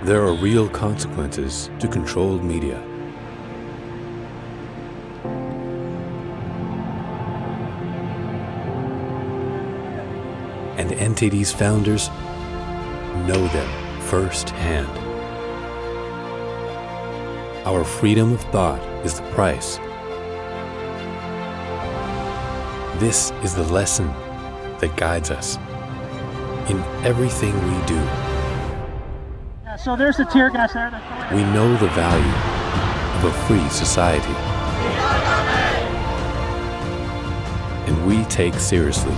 There are real consequences to controlled media. And NTD's founders know them firsthand. Our freedom of thought is the price. This is the lesson that guides us in everything we do. Yeah, so there's the tear gas there. We know the value of a free society. And we take seriously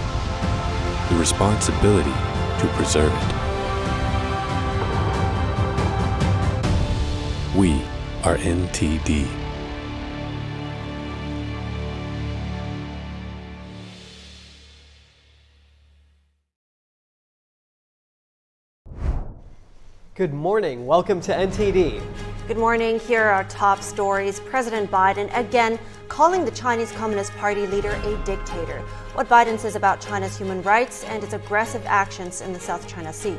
the responsibility to preserve it. We are NTD. Good morning. Welcome to NTD. Good morning. Here are our top stories. President Biden again calling the Chinese Communist Party leader a dictator. What Biden says about China's human rights and its aggressive actions in the South China Sea.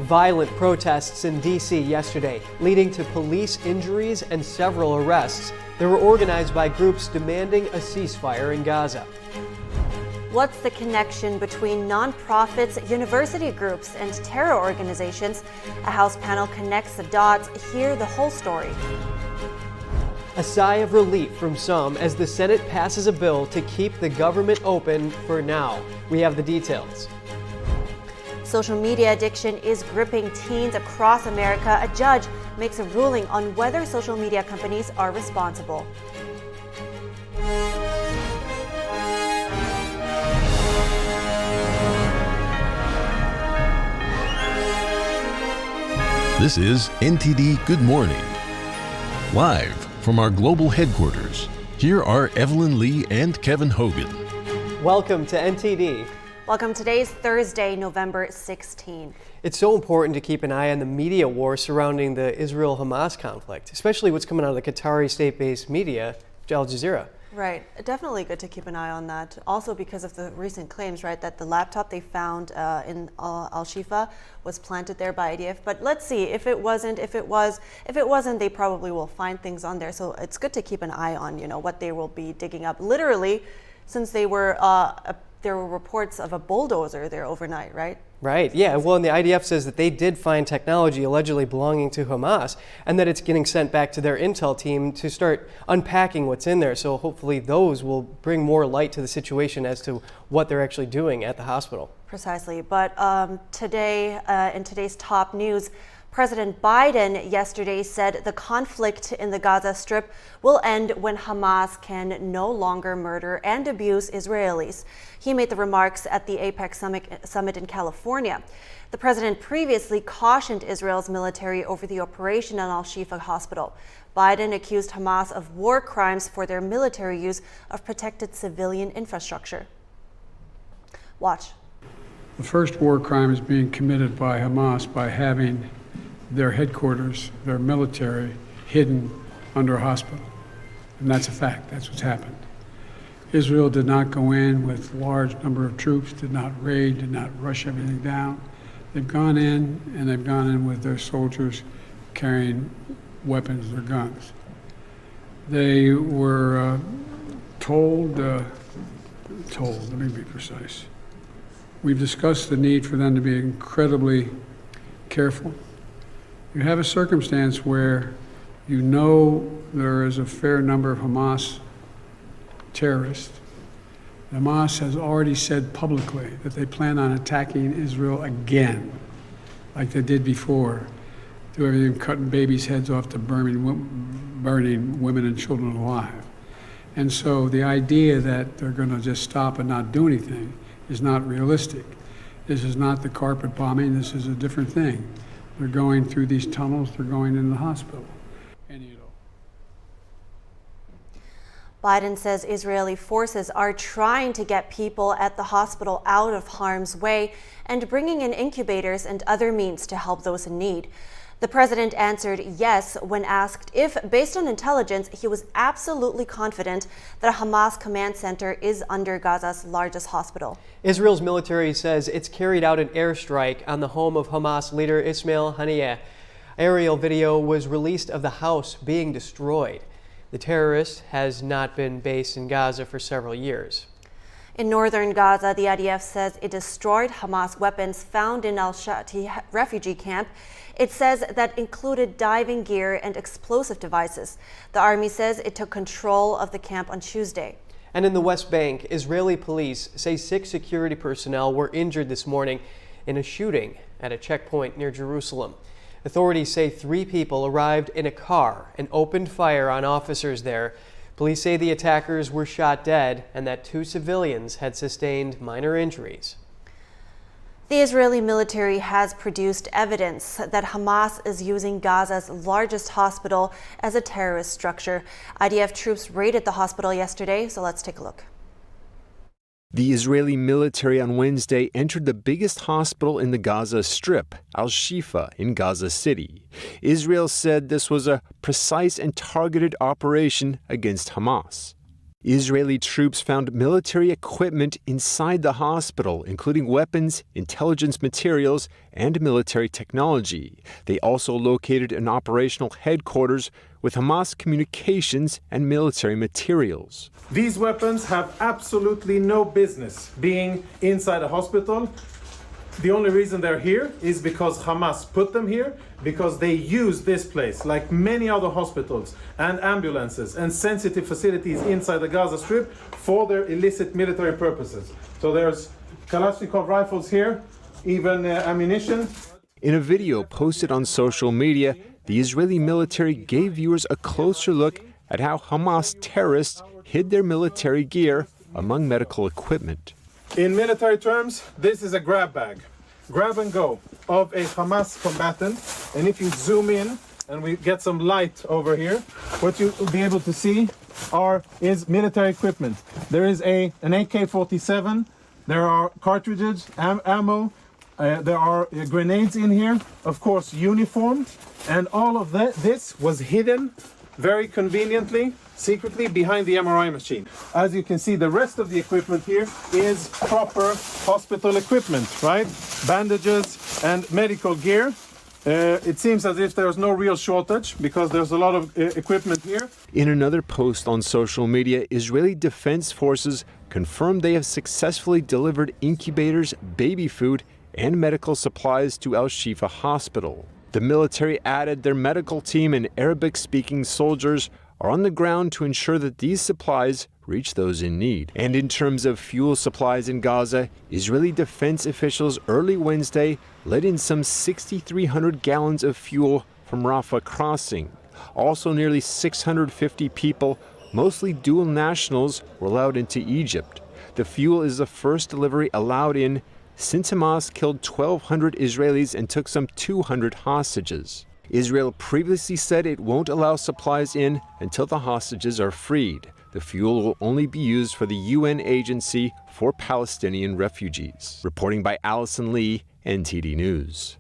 Violent protests in D.C. yesterday, leading to police injuries and several arrests. They were organized by groups demanding a ceasefire in Gaza. What's the connection between nonprofits, university groups, and terror organizations? A House panel connects the dots. Hear the whole story. A sigh of relief from some as the Senate passes a bill to keep the government open for now. We have the details. Social media addiction is gripping teens across America. A judge makes a ruling on whether social media companies are responsible. This is NTD Good Morning. Live from our global headquarters, here are Evelyn Lee and Kevin Hogan. Welcome to NTD. Welcome. Today's Thursday, November 16. It's so important to keep an eye on the media war surrounding the Israel-Hamas conflict, especially what's coming out of the Qatari state-based media, Al Jazeera. Right. Definitely good to keep an eye on that. Also because of the recent claims, right, that the laptop they found in Al-Shifa was planted there by IDF. But let's see, if it wasn't, they probably will find things on there. So it's good to keep an eye on, what they will be digging up. Literally, since there were reports of a bulldozer there overnight, right? Right, yeah. Well, and the IDF says that they did find technology allegedly belonging to Hamas and that it's getting sent back to their intel team to start unpacking what's in there. So hopefully those will bring more light to the situation as to what they're actually doing at the hospital. Precisely. But today, in today's top news, President Biden yesterday said the conflict in the Gaza Strip will end when Hamas can no longer murder and abuse Israelis. He made the remarks at the APEC summit in California. The president previously cautioned Israel's military over the operation on Al-Shifa hospital. Biden accused Hamas of war crimes for their military use of protected civilian infrastructure. Watch. The first war crime is being committed by Hamas by having their headquarters, their military, hidden under a hospital. And that's a fact. That's what's happened. Israel did not go in with large number of troops, did not raid, did not rush everything down. They've gone in, and they've gone in with their soldiers carrying weapons or guns. They were told, let me be precise. We've discussed the need for them to be incredibly careful. You have a circumstance where you know there is a fair number of Hamas terrorists. Hamas has already said publicly that they plan on attacking Israel again, like they did before, do everything cutting babies' heads off to burning women and children alive. And so the idea that they're going to just stop and not do anything is not realistic. This is not the carpet bombing. This is a different thing. They're going through these tunnels. They're going in the hospital. Biden says Israeli forces are trying to get people at the hospital out of harm's way and bringing in incubators and other means to help those in need. The president answered yes when asked if, based on intelligence, he was absolutely confident that a Hamas command center is under Gaza's largest hospital. Israel's military says it's carried out an airstrike on the home of Hamas leader Ismail Haniyeh. Aerial video was released of the house being destroyed. The terrorist has not been based in Gaza for several years. In northern Gaza, the IDF says it destroyed Hamas weapons found in Al-Shifa refugee camp. It says that included diving gear and explosive devices. The army says it took control of the camp on Tuesday. And in the West Bank, Israeli police say 6 security personnel were injured this morning in a shooting at a checkpoint near Jerusalem. Authorities say 3 people arrived in a car and opened fire on officers there. Police say the attackers were shot dead and that 2 civilians had sustained minor injuries. The Israeli military has produced evidence that Hamas is using Gaza's largest hospital as a terrorist structure. IDF troops raided the hospital yesterday, so let's take a look. The Israeli military on Wednesday entered the biggest hospital in the Gaza Strip, Al-Shifa, in Gaza City. Israel said this was a precise and targeted operation against Hamas. Israeli troops found military equipment inside the hospital, including weapons, intelligence materials, and military technology. They also located an operational headquarters with Hamas communications and military materials. These weapons have absolutely no business being inside a hospital. The only reason they're here is because Hamas put them here, because they use this place, like many other hospitals and ambulances and sensitive facilities inside the Gaza Strip, for their illicit military purposes. So there's Kalashnikov rifles here, even ammunition. In a video posted on social media, the Israeli military gave viewers a closer look at how Hamas terrorists hid their military gear among medical equipment. In military terms, this is a grab bag, grab and go of a Hamas combatant. And if you zoom in and we get some light over here, what you'll be able to see is military equipment. There is an AK-47, there are cartridges, ammo, there are grenades in here, of course uniform, and all of this was hidden very conveniently, secretly behind the MRI machine. As you can see, the rest of the equipment here is proper hospital equipment, right? Bandages and medical gear. It seems as if there's no real shortage because there's a lot of equipment here. In another post on social media, Israeli Defense Forces confirmed they have successfully delivered incubators, baby food, and medical supplies to Al-Shifa Hospital. The military added their medical team and Arabic-speaking soldiers are on the ground to ensure that these supplies reach those in need. And in terms of fuel supplies in Gaza, Israeli defense officials early Wednesday let in some 6,300 gallons of fuel from Rafah crossing. Also, nearly 650 people, mostly dual nationals, were allowed into Egypt. The fuel is the first delivery allowed in since Hamas killed 1,200 Israelis and took some 200 hostages. Israel previously said it won't allow supplies in until the hostages are freed. The fuel will only be used for the UN Agency for Palestinian Refugees. Reporting by Allison Lee, NTD News.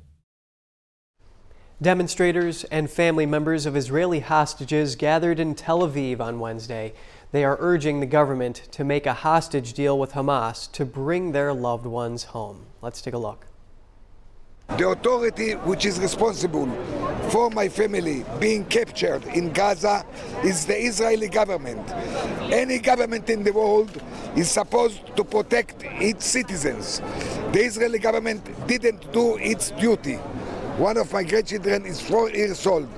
Demonstrators and family members of Israeli hostages gathered in Tel Aviv on Wednesday. They are urging the government to make a hostage deal with Hamas to bring their loved ones home. Let's take a look. The authority which is responsible for my family being captured in Gaza is the Israeli government. Any government in the world is supposed to protect its citizens. The Israeli government didn't do its duty. One of my grandchildren is 4 years old.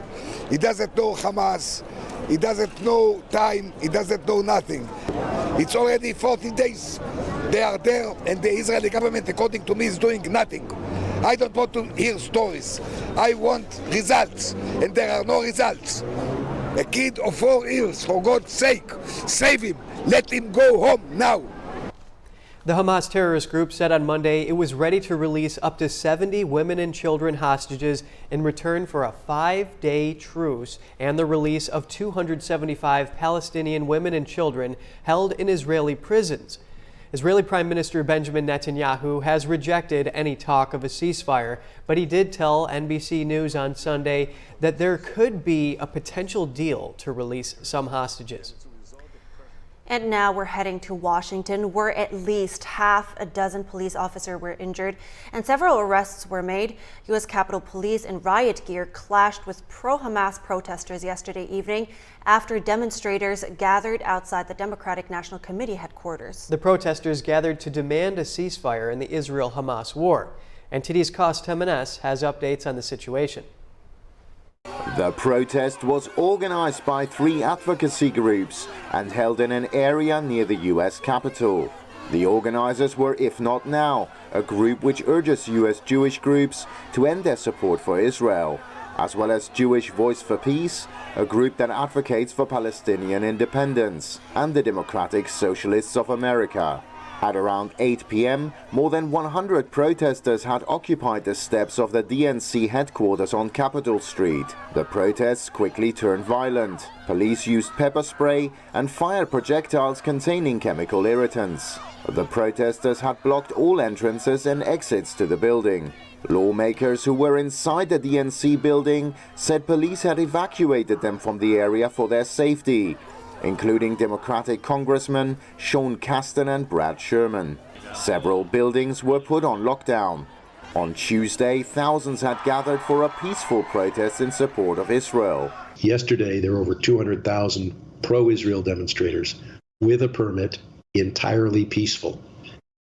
He doesn't know Hamas. He doesn't know time. He doesn't know nothing. It's already 40 days. They are there, and the Israeli government, according to me, is doing nothing. I don't want to hear stories. I want results, and there are no results. A kid of 4 years, for God's sake, save him. Let him go home now. The Hamas terrorist group said on Monday it was ready to release up to 70 women and children hostages in return for a 5-day truce and the release of 275 Palestinian women and children held in Israeli prisons. Israeli Prime Minister Benjamin Netanyahu has rejected any talk of a ceasefire, but he did tell NBC News on Sunday that there could be a potential deal to release some hostages. And now we're heading to Washington, where at least half a dozen police officers were injured and several arrests were made. U.S. Capitol Police in riot gear clashed with pro-Hamas protesters yesterday evening after demonstrators gathered outside the Democratic National Committee headquarters. The protesters gathered to demand a ceasefire in the Israel-Hamas war. NTD's Cost Jimenez has updates on the situation. The protest was organized by 3 advocacy groups and held in an area near the U.S. Capitol. The organizers were If Not Now, a group which urges U.S. Jewish groups to end their support for Israel, as well as Jewish Voice for Peace, a group that advocates for Palestinian independence, and the Democratic Socialists of America. At around 8 p.m., more than 100 protesters had occupied the steps of the DNC headquarters on Capitol Street. The protests quickly turned violent. Police used pepper spray and fired projectiles containing chemical irritants. The protesters had blocked all entrances and exits to the building. Lawmakers who were inside the DNC building said police had evacuated them from the area for their safety, including Democratic Congressmen Sean Casten and Brad Sherman. Several buildings were put on lockdown. On Tuesday, thousands had gathered for a peaceful protest in support of Israel. Yesterday, there were over 200,000 pro-Israel demonstrators with a permit, entirely peaceful.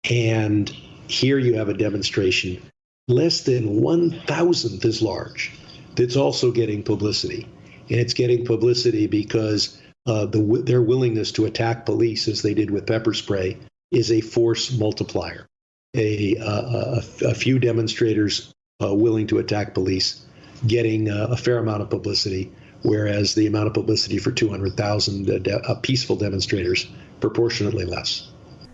And here you have a demonstration less than 1,000th as large that's also getting publicity. And it's getting publicity because their willingness to attack police, as they did with pepper spray, is a force multiplier. A few demonstrators willing to attack police getting a fair amount of publicity, whereas the amount of publicity for 200,000 peaceful demonstrators proportionately less.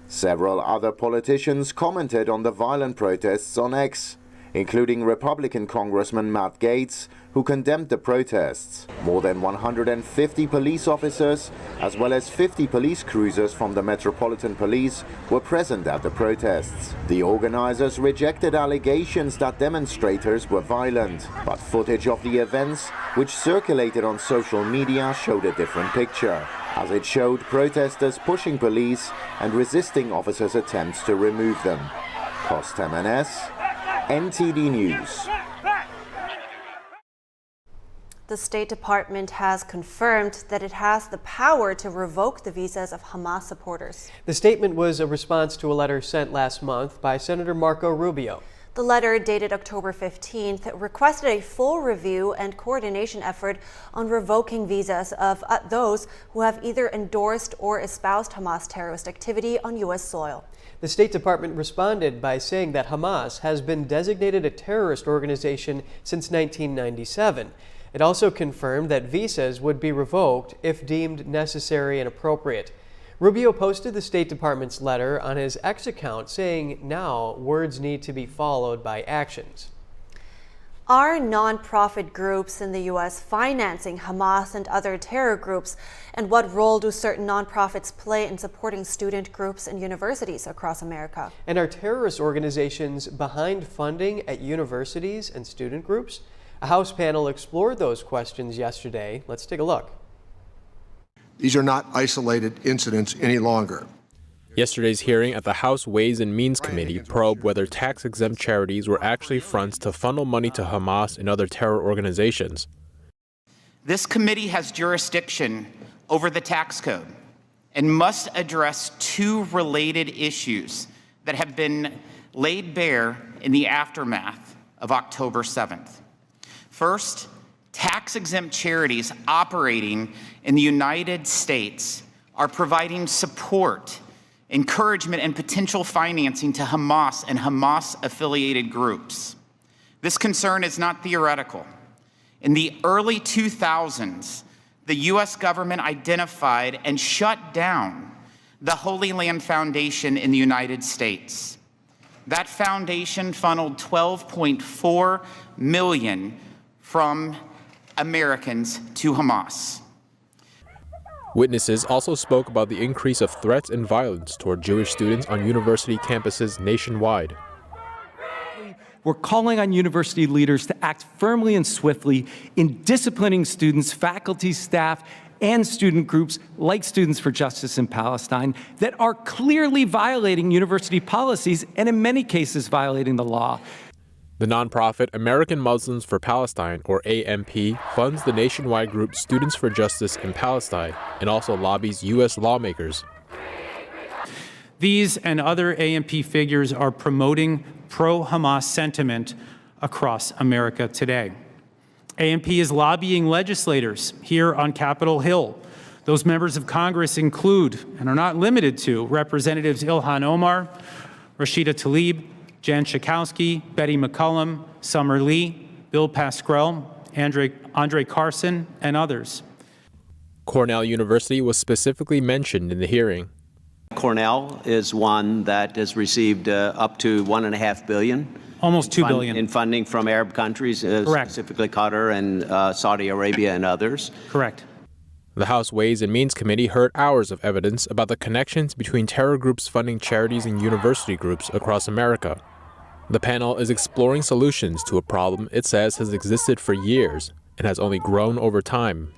Several other politicians commented on the violent protests on X, including Republican Congressman Matt Gaetz, who condemned the protests. More than 150 police officers, as well as 50 police cruisers from the Metropolitan Police, were present at the protests. The organizers rejected allegations that demonstrators were violent, but footage of the events, which circulated on social media, showed a different picture, as it showed protesters pushing police and resisting officers' attempts to remove them. Cost Jimenez, NTD News. The State Department has confirmed that it has the power to revoke the visas of Hamas supporters. The statement was a response to a letter sent last month by Senator Marco Rubio. The letter, dated October 15th, requested a full review and coordination effort on revoking visas of those who have either endorsed or espoused Hamas terrorist activity on U.S. soil. The State Department responded by saying that Hamas has been designated a terrorist organization since 1997. It also confirmed that visas would be revoked if deemed necessary and appropriate. Rubio posted the State Department's letter on his X account, saying now words need to be followed by actions. Are nonprofit groups in the U.S. financing Hamas and other terror groups? And what role do certain nonprofits play in supporting student groups and universities across America? And are terrorist organizations behind funding at universities and student groups? A House panel explored those questions yesterday. Let's take a look. These are not isolated incidents any longer. Yesterday's hearing at the House Ways and Means Committee probed whether tax-exempt charities were actually fronts to funnel money to Hamas and other terror organizations. This committee has jurisdiction over the tax code and must address 2 related issues that have been laid bare in the aftermath of October 7th. First, tax-exempt charities operating in the United States are providing support, encouragement, and potential financing to Hamas and Hamas-affiliated groups. This concern is not theoretical. In the early 2000s, the U.S. government identified and shut down the Holy Land Foundation in the United States. That foundation funneled $12.4 million from Americans to Hamas. Witnesses also spoke about the increase of threats and violence toward Jewish students on university campuses nationwide. We're calling on university leaders to act firmly and swiftly in disciplining students, faculty, staff, and student groups like Students for Justice in Palestine that are clearly violating university policies and in many cases violating the law. The nonprofit American Muslims for Palestine, or AMP, funds the nationwide group Students for Justice in Palestine and also lobbies U.S. lawmakers. These and other AMP figures are promoting pro-Hamas sentiment across America today. AMP is lobbying legislators here on Capitol Hill. Those members of Congress include, and are not limited to, Representatives Ilhan Omar, Rashida Tlaib, Jan Schakowsky, Betty McCollum, Summer Lee, Bill Pascrell, Andre Carson, and others. Cornell University was specifically mentioned in the hearing. Cornell is one that has received up to $1.5 billion. Almost $2 billion. In funding from Arab countries, specifically Qatar and Saudi Arabia and others. Correct. The House Ways and Means Committee heard hours of evidence about the connections between terror groups funding charities and university groups across America. The panel is exploring solutions to a problem it says has existed for years and has only grown over time.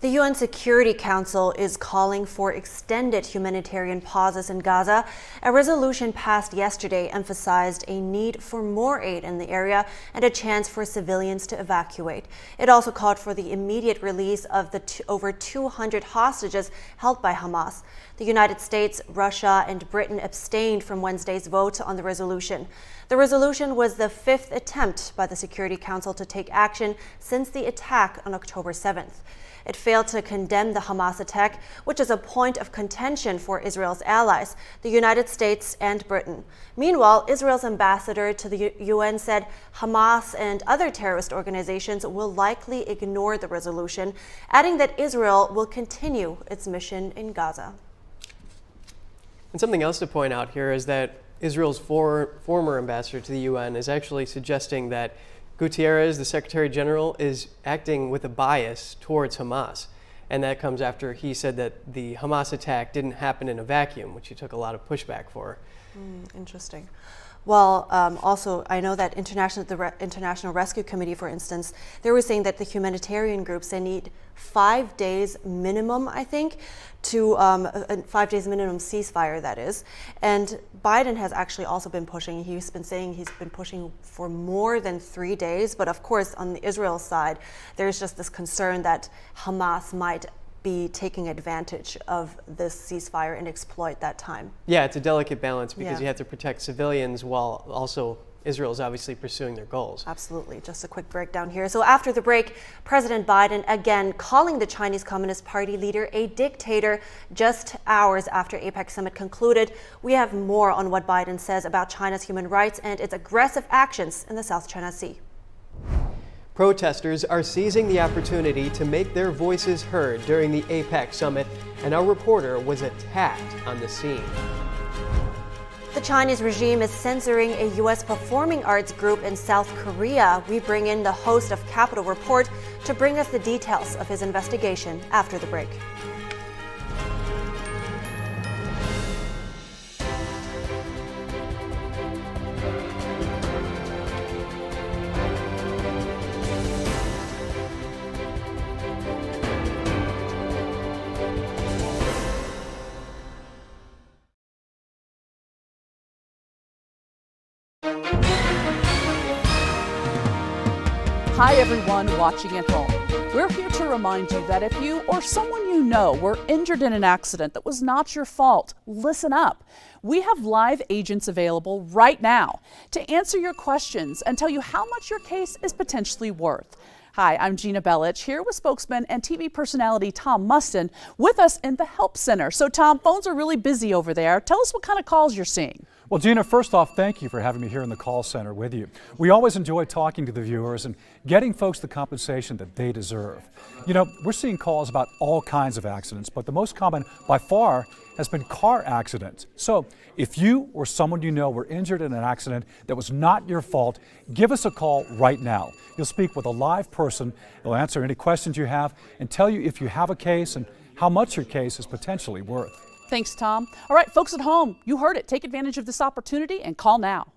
The UN Security Council is calling for extended humanitarian pauses in Gaza. A resolution passed yesterday emphasized a need for more aid in the area and a chance for civilians to evacuate. It also called for the immediate release of the over 200 hostages held by Hamas. The United States, Russia, and Britain abstained from Wednesday's vote on the resolution. The resolution was the fifth attempt by the Security Council to take action since the attack on October 7th. It failed to condemn the Hamas attack, which is a point of contention for Israel's allies, the United States and Britain. Meanwhile, Israel's ambassador to the UN said Hamas and other terrorist organizations will likely ignore the resolution, adding that Israel will continue its mission in Gaza. And something else to point out here is that Israel's former ambassador to the UN is actually suggesting that Guterres, the Secretary General, is acting with a bias towards Hamas. And that comes after he said that the Hamas attack didn't happen in a vacuum, which he took a lot of pushback for. Interesting. Well, also, I know that the International Rescue Committee, for instance, they were saying that the humanitarian groups, they need 5 days minimum, I think, to a 5 days minimum ceasefire, that is. And Biden has actually also been pushing. He's been saying he's been pushing for more than 3 days. But of course, on the Israel side, there's just this concern that Hamas might be taking advantage of this ceasefire and exploit that time. Yeah, it's a delicate balance because you have to protect civilians while also Israel is obviously pursuing their goals. Absolutely. Just a quick breakdown here. So after the break, President Biden again calling the Chinese Communist Party leader a dictator just hours after APEC summit concluded. We have more on what Biden says about China's human rights and its aggressive actions in the South China Sea. Protesters are seizing the opportunity to make their voices heard during the APEC summit, and our reporter was attacked on the scene. The Chinese regime is censoring a U.S. performing arts group in South Korea. We bring in the host of Capitol Report to bring us the details of his investigation after the break. Hi everyone watching at home. We're here to remind you that if you or someone you know were injured in an accident that was not your fault, listen up. We have live agents available right now to answer your questions and tell you how much your case is potentially worth. Hi, I'm Gina Bellich, here with spokesman and TV personality Tom Mustin with us in the Help Center. So Tom, phones are really busy over there. Tell us what kind of calls you're seeing. Well, Gina, first off, thank you for having me here in the call center with you. We always enjoy talking to the viewers and getting folks the compensation that they deserve. You know, we're seeing calls about all kinds of accidents, but the most common by far has been car accidents. So if you or someone you know were injured in an accident that was not your fault, give us a call right now. You'll speak with a live person. They'll answer any questions you have and tell you if you have a case and how much your case is potentially worth. Thanks, Tom. All right, folks at home, you heard it. Take advantage of this opportunity and call now.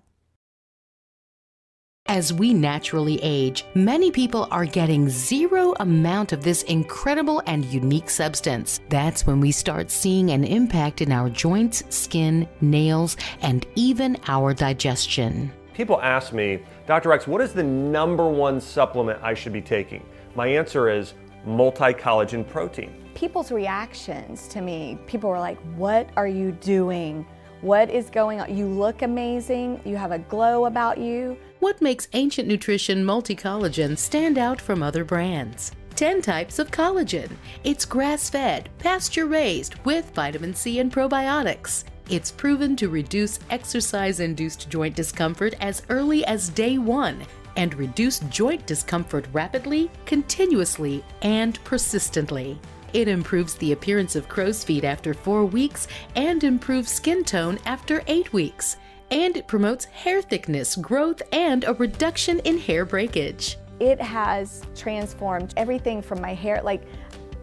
As we naturally age, many people are getting zero amount of this incredible and unique substance. That's when we start seeing an impact in our joints, skin, nails, and even our digestion. People ask me, Dr. X, what is the #1 supplement I should be taking? My answer is multi-collagen protein. People's reactions to me, people were like, what are you doing? What is going on? You look amazing. You have a glow about you. What makes Ancient Nutrition Multi-Collagen stand out from other brands? 10 types of collagen. It's grass-fed, pasture-raised with vitamin C and probiotics. It's proven to reduce exercise-induced joint discomfort as early as day 1 and reduce joint discomfort rapidly, continuously, and persistently. It improves the appearance of crow's feet after 4 weeks and improves skin tone after 8 weeks. And it promotes hair thickness, growth, and a reduction in hair breakage. It has transformed everything from my hair. Like,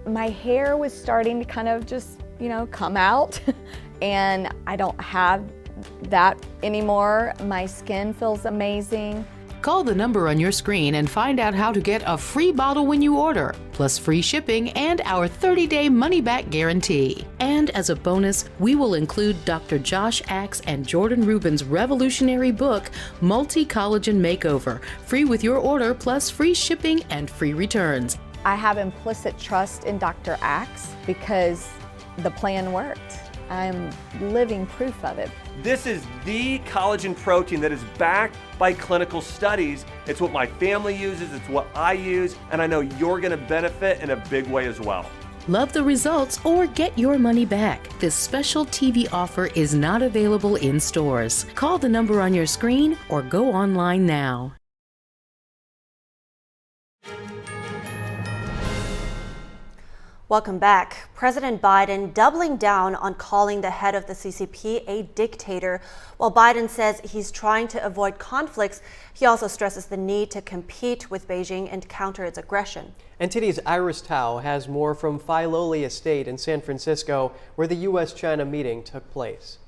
my hair was starting to kind of just, come out, and I don't have that anymore. My skin feels amazing. Call the number on your screen and find out how to get a free bottle when you order, plus free shipping and our 30-day money-back guarantee. And as a bonus, we will include Dr. Josh Axe and Jordan Rubin's revolutionary book, Multi-Collagen Makeover, free with your order, plus free shipping and free returns. I have implicit trust in Dr. Axe because the plan worked. I'm living proof of it. This is the collagen protein that is backed by clinical studies. It's what my family uses, it's what I use, and I know you're gonna benefit in a big way as well. Love the results or get your money back. This special TV offer is not available in stores. Call the number on your screen or go online now. Welcome back. President Biden doubling down on calling the head of the CCP a dictator. While Biden says he's trying to avoid conflicts, he also stresses the need to compete with Beijing and counter its aggression. NTD's Iris Tao has more from Filoli Estate in San Francisco, where the U.S.-China meeting took place.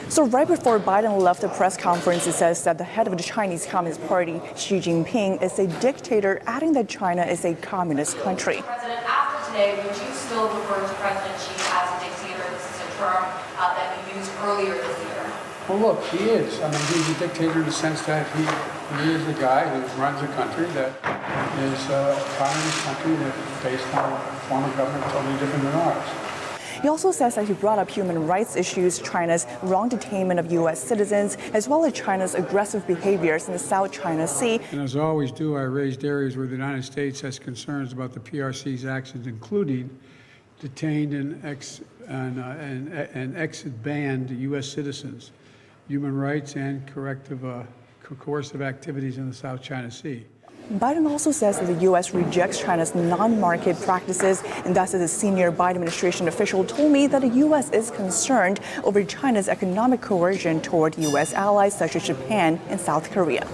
So right before Biden left the press conference, it says that the head of the Chinese Communist Party, Xi Jinping, is a dictator, adding that China is a communist country. President, after today, would you still refer to President Xi as a dictator? This is a term that you used earlier this year. Well, look, he is. I mean, he's a dictator in the sense that he is the guy who runs a country that is a communist country that is based on a form of government totally different than ours. He also says that he brought up human rights issues, China's wrong detainment of U.S. citizens, as well as China's aggressive behaviors in the South China Sea. And as I always do, I raised areas where the United States has concerns about the PRC's actions, including detained and exit banned U.S. citizens, human rights, and coercive activities in the South China Sea. Biden also says that the U.S. rejects China's non-market practices, and thus as a senior Biden administration official told me that the U.S. is concerned over China's economic coercion toward U.S. allies such as Japan and South Korea.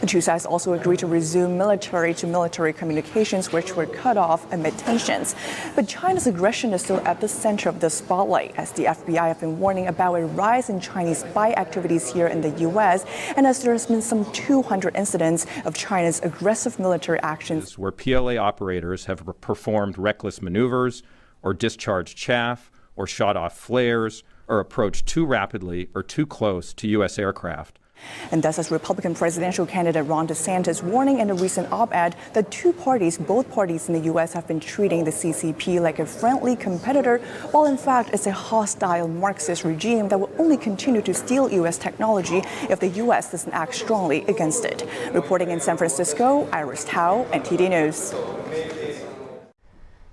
The two sides also agreed to resume military-to-military communications, which were cut off amid tensions. But China's aggression is still at the center of the spotlight, as the FBI have been warning about a rise in Chinese spy activities here in the U.S., and as there has been some 200 incidents of China's aggressive military actions where PLA operators have performed reckless maneuvers or discharged chaff or shot off flares or approached too rapidly or too close to U.S. aircraft. And thus, as Republican presidential candidate Ron DeSantis warning in a recent op-ed that both parties in the U.S. have been treating the CCP like a friendly competitor, while in fact it's a hostile Marxist regime that will only continue to steal U.S. technology if the U.S. doesn't act strongly against it. Reporting in San Francisco, Iris Tao, NTD News.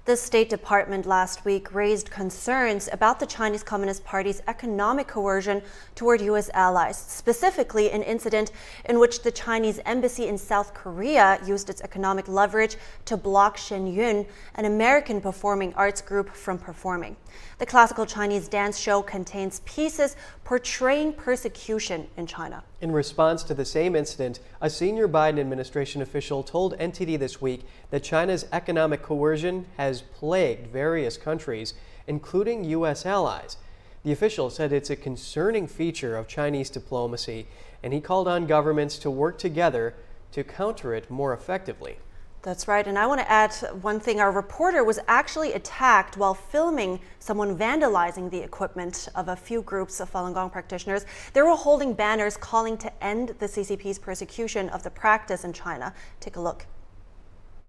The State Department last week raised concerns about the Chinese Communist Party's economic coercion toward U.S. allies, specifically an incident in which the Chinese embassy in South Korea used its economic leverage to block Shen Yun, an American performing arts group, from performing. The classical Chinese dance show contains pieces portraying persecution in China. In response to the same incident, a senior Biden administration official told NTD this week that China's economic coercion has plagued various countries, including U.S. allies. The official said it's a concerning feature of Chinese diplomacy, and he called on governments to work together to counter it more effectively. That's right, and I want to add one thing. Our reporter was actually attacked while filming someone vandalizing the equipment of a few groups of Falun Gong practitioners. They were holding banners calling to end the CCP's persecution of the practice in China. Take a look.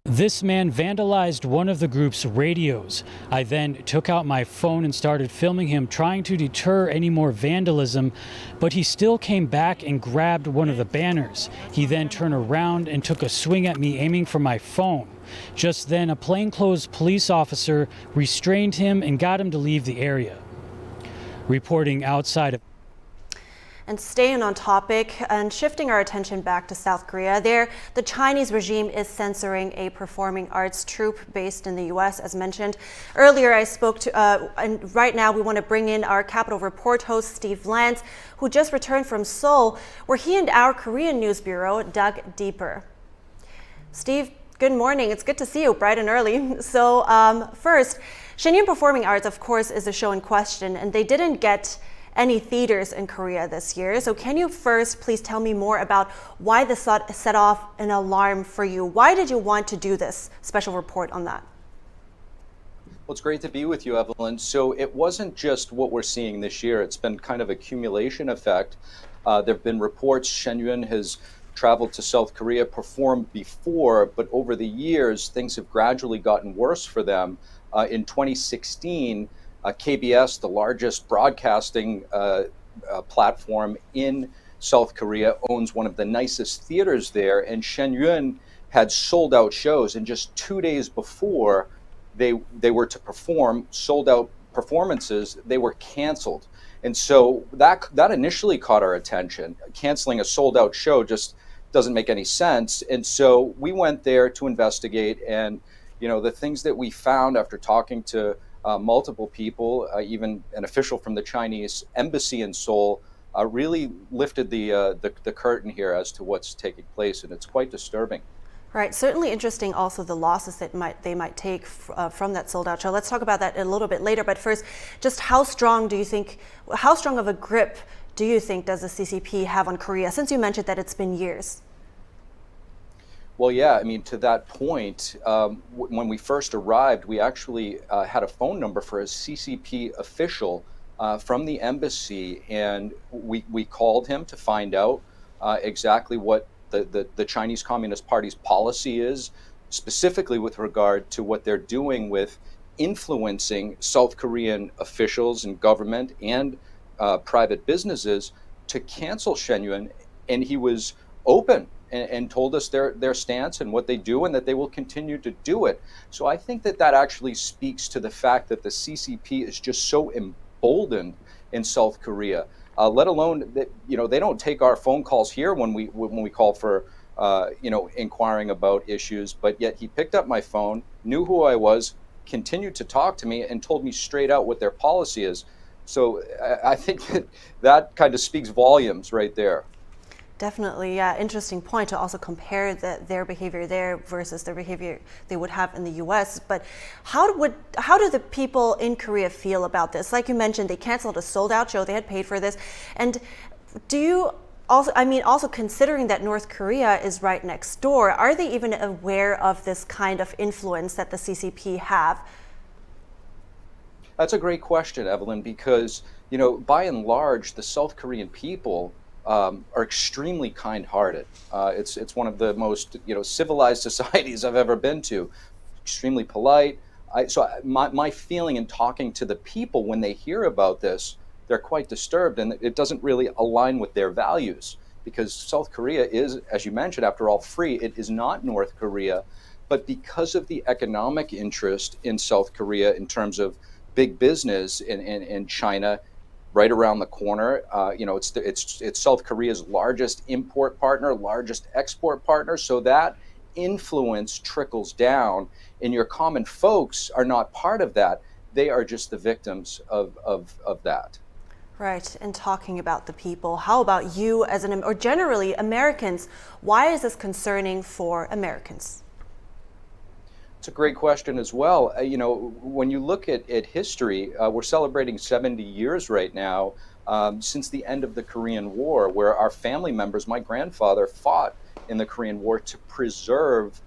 This man vandalized one of the group's radios. I then took out my phone and started filming him, trying to deter any more vandalism, but he still came back and grabbed one of the banners. He then turned around and took a swing at me, aiming for my phone. Just then, a plainclothes police officer restrained him and got him to leave the area. Reporting outside of And staying on topic and shifting our attention back to South Korea, there the Chinese regime is censoring a performing arts troupe based in the U.S. As mentioned earlier, I spoke to, and right now we want to bring in our Capital Report host, Steve Lance, who just returned from Seoul, where he and our Korean news bureau dug deeper. Steve, good morning. It's good to see you bright and early. So first, Shen Yun Performing Arts, of course, is the show in question, and they didn't get any theaters in Korea this year. So can you first please tell me more about why this set off an alarm for you? Why did you want to do this special report on that? Well, it's great to be with you, Evelyn. So it wasn't just what we're seeing this year. It's been kind of accumulation effect. There have been reports Shen Yun has traveled to South Korea, performed before, but over the years, things have gradually gotten worse for them. In 2016, KBS, the largest broadcasting platform in South Korea, owns one of the nicest theaters there, and Shen Yun had sold out shows, and just 2 days before they were to perform sold out performances, they were canceled. And so that initially caught our attention. Canceling a sold out show just doesn't make any sense. And so we went there to investigate, and the things that we found after talking to multiple people, even an official from the Chinese embassy in Seoul, really lifted the curtain here as to what's taking place, and it's quite disturbing. Right, certainly interesting also the losses that they might take from that sold out show. Let's talk about that a little bit later, but first, just how strong of a grip do you think does the CCP have on Korea, since you mentioned that it's been years? Well, yeah, I mean, to that point, when we first arrived, we actually had a phone number for a CCP official from the embassy, and we called him to find out exactly what the Chinese Communist Party's policy is, specifically with regard to what they're doing with influencing South Korean officials and government and private businesses to cancel Shen Yun, and he was open and told us their stance and what they do, and that they will continue to do it. So I think that actually speaks to the fact that the CCP is just so emboldened in South Korea, let alone that they don't take our phone calls here when we call for inquiring about issues, but yet he picked up my phone, knew who I was, continued to talk to me, and told me straight out what their policy is. So I think that kind of speaks volumes right there. Definitely, yeah. Interesting point to also compare their behavior there versus their behavior they would have in the U.S. But how do the people in Korea feel about this? Like you mentioned, they canceled a sold-out show. They had paid for this. And do you also considering that North Korea is right next door, are they even aware of this kind of influence that the CCP have? That's a great question, Evelyn, because by and large, the South Korean people are extremely kind-hearted. It's one of the most civilized societies I've ever been to. Extremely polite. So my feeling in talking to the people when they hear about this, they're quite disturbed, and it doesn't really align with their values, because South Korea is, as you mentioned, after all, free. It is not North Korea, but because of the economic interest in South Korea in terms of big business in China, right around the corner. It's South Korea's largest import partner, largest export partner. So that influence trickles down, and your common folks are not part of that. They are just the victims of that. Right, and talking about the people, how about you or generally Americans? Why is this concerning for Americans? It's a great question as well. When you look at history, we're celebrating 70 years right now since the end of the Korean War, where our family members, my grandfather, fought in the Korean War to preserve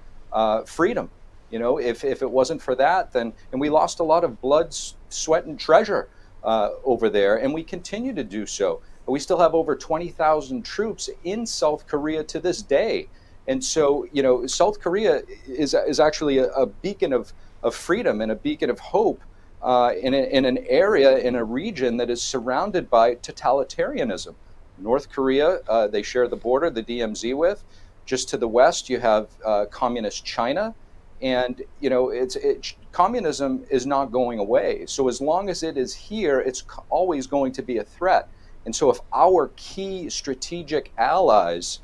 freedom. If it wasn't for that, and we lost a lot of blood, sweat, and treasure over there, and we continue to do so. We still have over 20,000 troops in South Korea to this day. And so, South Korea is actually a beacon of freedom and a beacon of hope in an area, in a region that is surrounded by totalitarianism. North Korea, they share the border, the DMZ with. Just to the west, you have communist China. And, communism is not going away. So as long as it is here, it's always going to be a threat. And so if our key strategic allies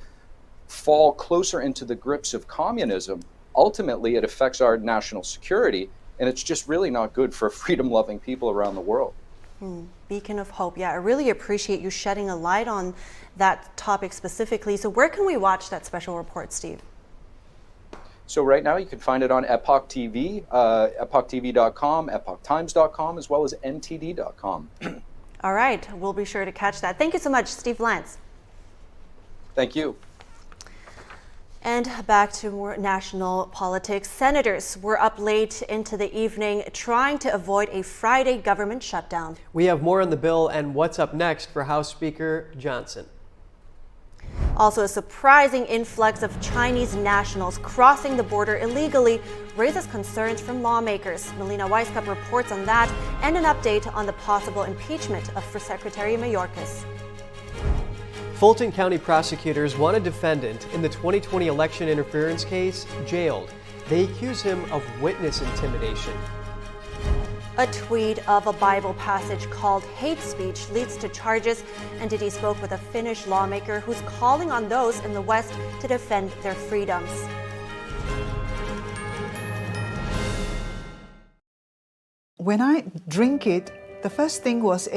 fall closer into the grips of communism, ultimately it affects our national security, and it's just really not good for freedom-loving people around the world. Beacon of hope. Yeah, I really appreciate you shedding a light on that topic specifically. So where can we watch that special report, Steve? So right now you can find it on Epoch TV, epochtv.com, epochtimes.com, as well as ntd.com. All right, we'll be sure to catch that. Thank you so much, Steve Lance. Thank you. And back to more national politics. Senators were up late into the evening trying to avoid a Friday government shutdown. We have more on the bill and what's up next for House Speaker Johnson. Also, a surprising influx of Chinese nationals crossing the border illegally raises concerns from lawmakers. Melina Weisskopf reports on that and an update on the possible impeachment of Secretary Mayorkas. Fulton County prosecutors want a defendant in the 2020 election interference case jailed. They accuse him of witness intimidation. A tweet of a Bible passage called hate speech leads to charges. NTD spoke with a Finnish lawmaker who's calling on those in the West to defend their freedoms. When I drink it, the first thing was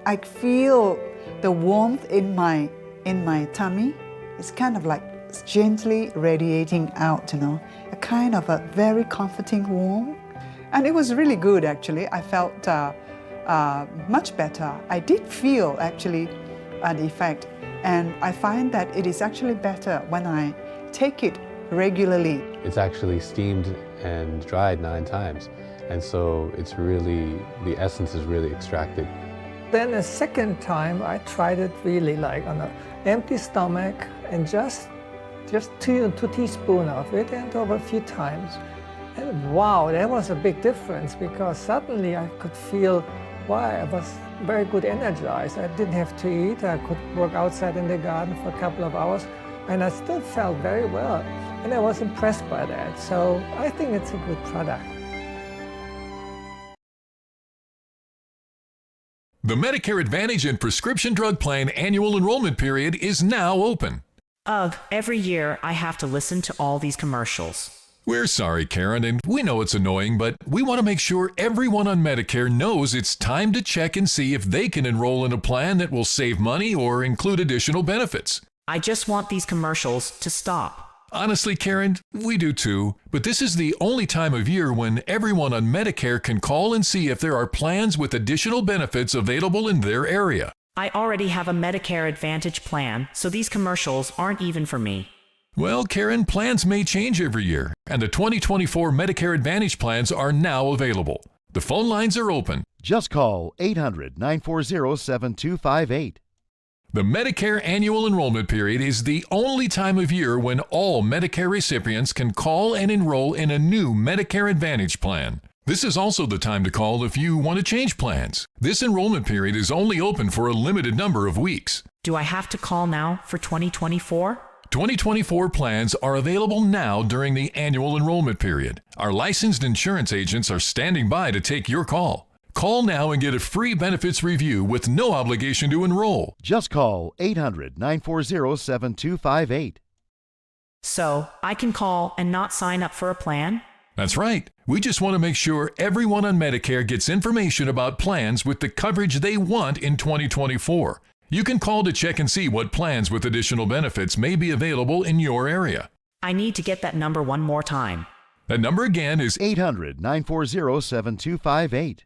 I feel the warmth in my tummy. It's kind of like gently radiating out, a kind of a very comforting warmth. And it was really good, actually. I felt much better. I did feel, actually, an effect. And I find that it is actually better when I take it regularly. It's actually steamed and dried 9 times. And so it's really, the essence is really extracted. Then the second time, I tried it really like on an empty stomach and just 2 teaspoons of it, and over a few times. And wow, that was a big difference, because suddenly I could feel, I was very good energized. I didn't have to eat. I could work outside in the garden for a couple of hours, and I still felt very well. And I was impressed by that. So I think it's a good product. The Medicare Advantage and Prescription Drug Plan annual enrollment period is now open. Ugh, every year I have to listen to all these commercials. We're sorry, Karen, and we know it's annoying, but we want to make sure everyone on Medicare knows it's time to check and see if they can enroll in a plan that will save money or include additional benefits. I just want these commercials to stop. Honestly, Karen, we do too, but this is the only time of year when everyone on Medicare can call and see if there are plans with additional benefits available in their area. I already have a Medicare Advantage plan, so these commercials aren't even for me. Well, Karen, plans may change every year, and the 2024 Medicare Advantage plans are now available. The phone lines are open. Just call 800-940-7258. The Medicare annual enrollment period is the only time of year when all Medicare recipients can call and enroll in a new Medicare Advantage plan. This is also the time to call if you want to change plans. This enrollment period is only open for a limited number of weeks. Do I have to call now for 2024? 2024 plans are available now during the annual enrollment period. Our licensed insurance agents are standing by to take your call. Call now and get a free benefits review with no obligation to enroll. Just call 800-940-7258. So, I can call and not sign up for a plan? That's right. We just want to make sure everyone on Medicare gets information about plans with the coverage they want in 2024. You can call to check and see what plans with additional benefits may be available in your area. I need to get that number one more time. That number again is 800-940-7258.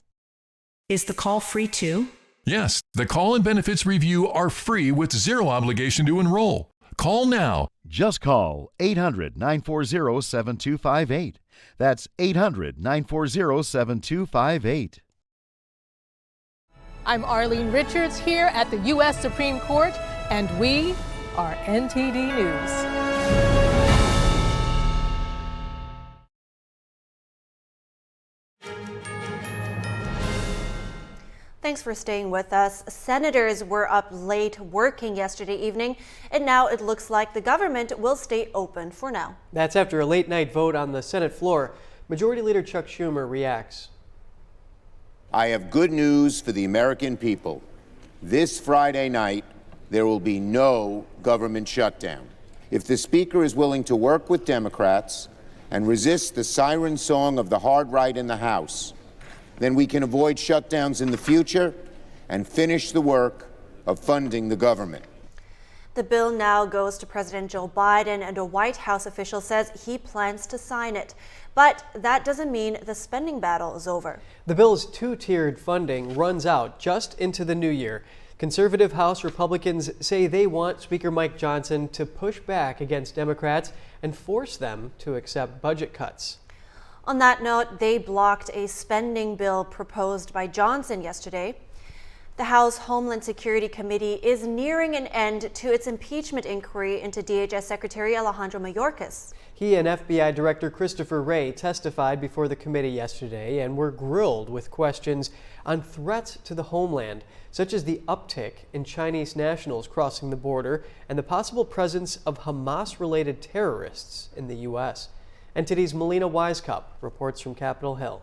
Is the call free too? Yes, the call and benefits review are free with zero obligation to enroll. Call now. Just call 800-940-7258. That's 800-940-7258. I'm Arlene Richards here at the U.S. Supreme Court, and we are NTD News. Thanks for staying with us. Senators were up late working yesterday evening, and now it looks like the government will stay open for now. That's after a late night vote on the Senate floor. Majority Leader Chuck Schumer reacts. I have good news for the American people. This Friday night, there will be no government shutdown. If the Speaker is willing to work with Democrats and resist the siren song of the hard right in the House, then we can avoid shutdowns in the future and finish the work of funding the government. The bill now goes to President Joe Biden, and a White House official says he plans to sign it. But that doesn't mean the spending battle is over. The bill's two-tiered funding runs out just into the new year. Conservative House Republicans say they want Speaker Mike Johnson to push back against Democrats and force them to accept budget cuts. On that note, they blocked a spending bill proposed by Johnson yesterday. The House Homeland Security Committee is nearing an end to its impeachment inquiry into DHS Secretary Alejandro Mayorkas. He and FBI Director Christopher Wray testified before the committee yesterday and were grilled with questions on threats to the homeland, such as the uptick in Chinese nationals crossing the border and the possible presence of Hamas-related terrorists in the U.S. NTD's Melina Wisecup reports from Capitol Hill.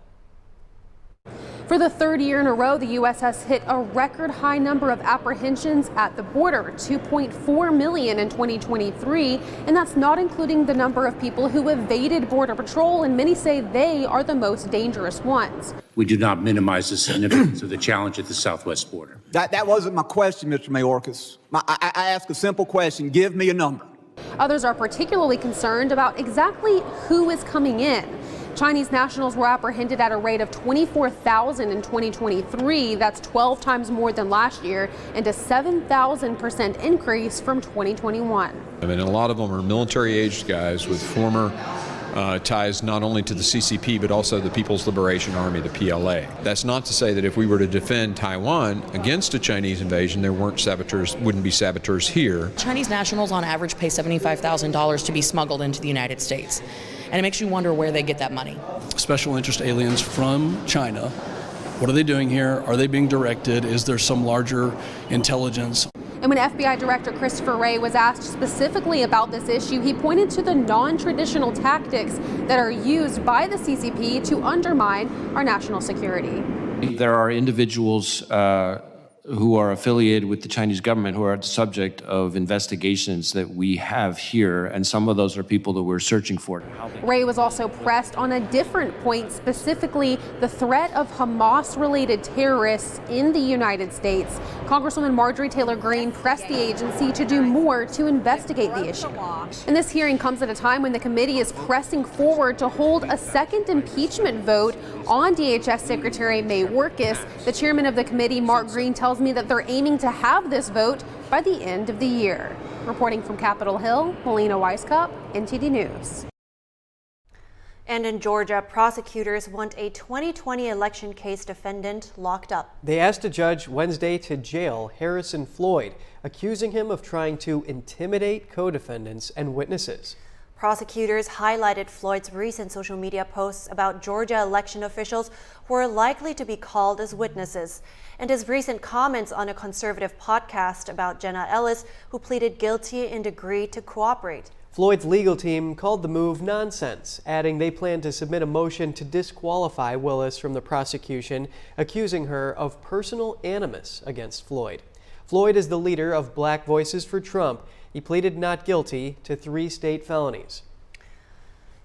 For the third year in a row, the U.S. has hit a record high number of apprehensions at the border, 2.4 million in 2023, and that's not including the number of people who evaded Border Patrol, and many say they are the most dangerous ones. We do not minimize the significance of the challenge at the southwest border. That wasn't my question, Mr. Mayorkas. I asked a simple question. Give me a number. Others are particularly concerned about exactly who is coming in. Chinese nationals were apprehended at a rate of 24,000 in 2023. That's 12 times more than last year and a 7,000% increase from 2021. I mean, a lot of them are military-aged guys with former ties not only to the CCP but also the People's Liberation Army, the PLA. That's not to say that if we were to defend Taiwan against a Chinese invasion, there wouldn't be saboteurs here. Chinese nationals on average pay $75,000 to be smuggled into the United States. And it makes you wonder where they get that money. Special interest aliens from China. What are they doing here? Are they being directed? Is there some larger intelligence? And when FBI Director Christopher Wray was asked specifically about this issue, he pointed to the non-traditional tactics that are used by the CCP to undermine our national security. There are individuals who are affiliated with the Chinese government who are the subject of investigations that we have here, and some of those are people that we're searching for. Wray was also pressed on a different point, specifically the threat of Hamas-related terrorists in the United States. Congresswoman Marjorie Taylor Greene pressed the agency to do more to investigate the issue. And this hearing comes at a time when the committee is pressing forward to hold a second impeachment vote on DHS Secretary Mayorkas. The chairman of the committee, Mark Green, tells me that they're aiming to have this vote by the end of the year. Reporting from Capitol Hill, Melina Wisecup, NTD News. And in Georgia, prosecutors want a 2020 election case defendant locked up. They asked a judge Wednesday to jail Harrison Floyd, accusing him of trying to intimidate co-defendants and witnesses. Prosecutors highlighted Floyd's recent social media posts about Georgia election officials who are likely to be called as witnesses, and his recent comments on a conservative podcast about Jenna Ellis, who pleaded guilty and agreed to cooperate. Floyd's legal team called the move nonsense, adding they plan to submit a motion to disqualify Willis from the prosecution, accusing her of personal animus against Floyd. Floyd is the leader of Black Voices for Trump. He pleaded not guilty to 3 state felonies.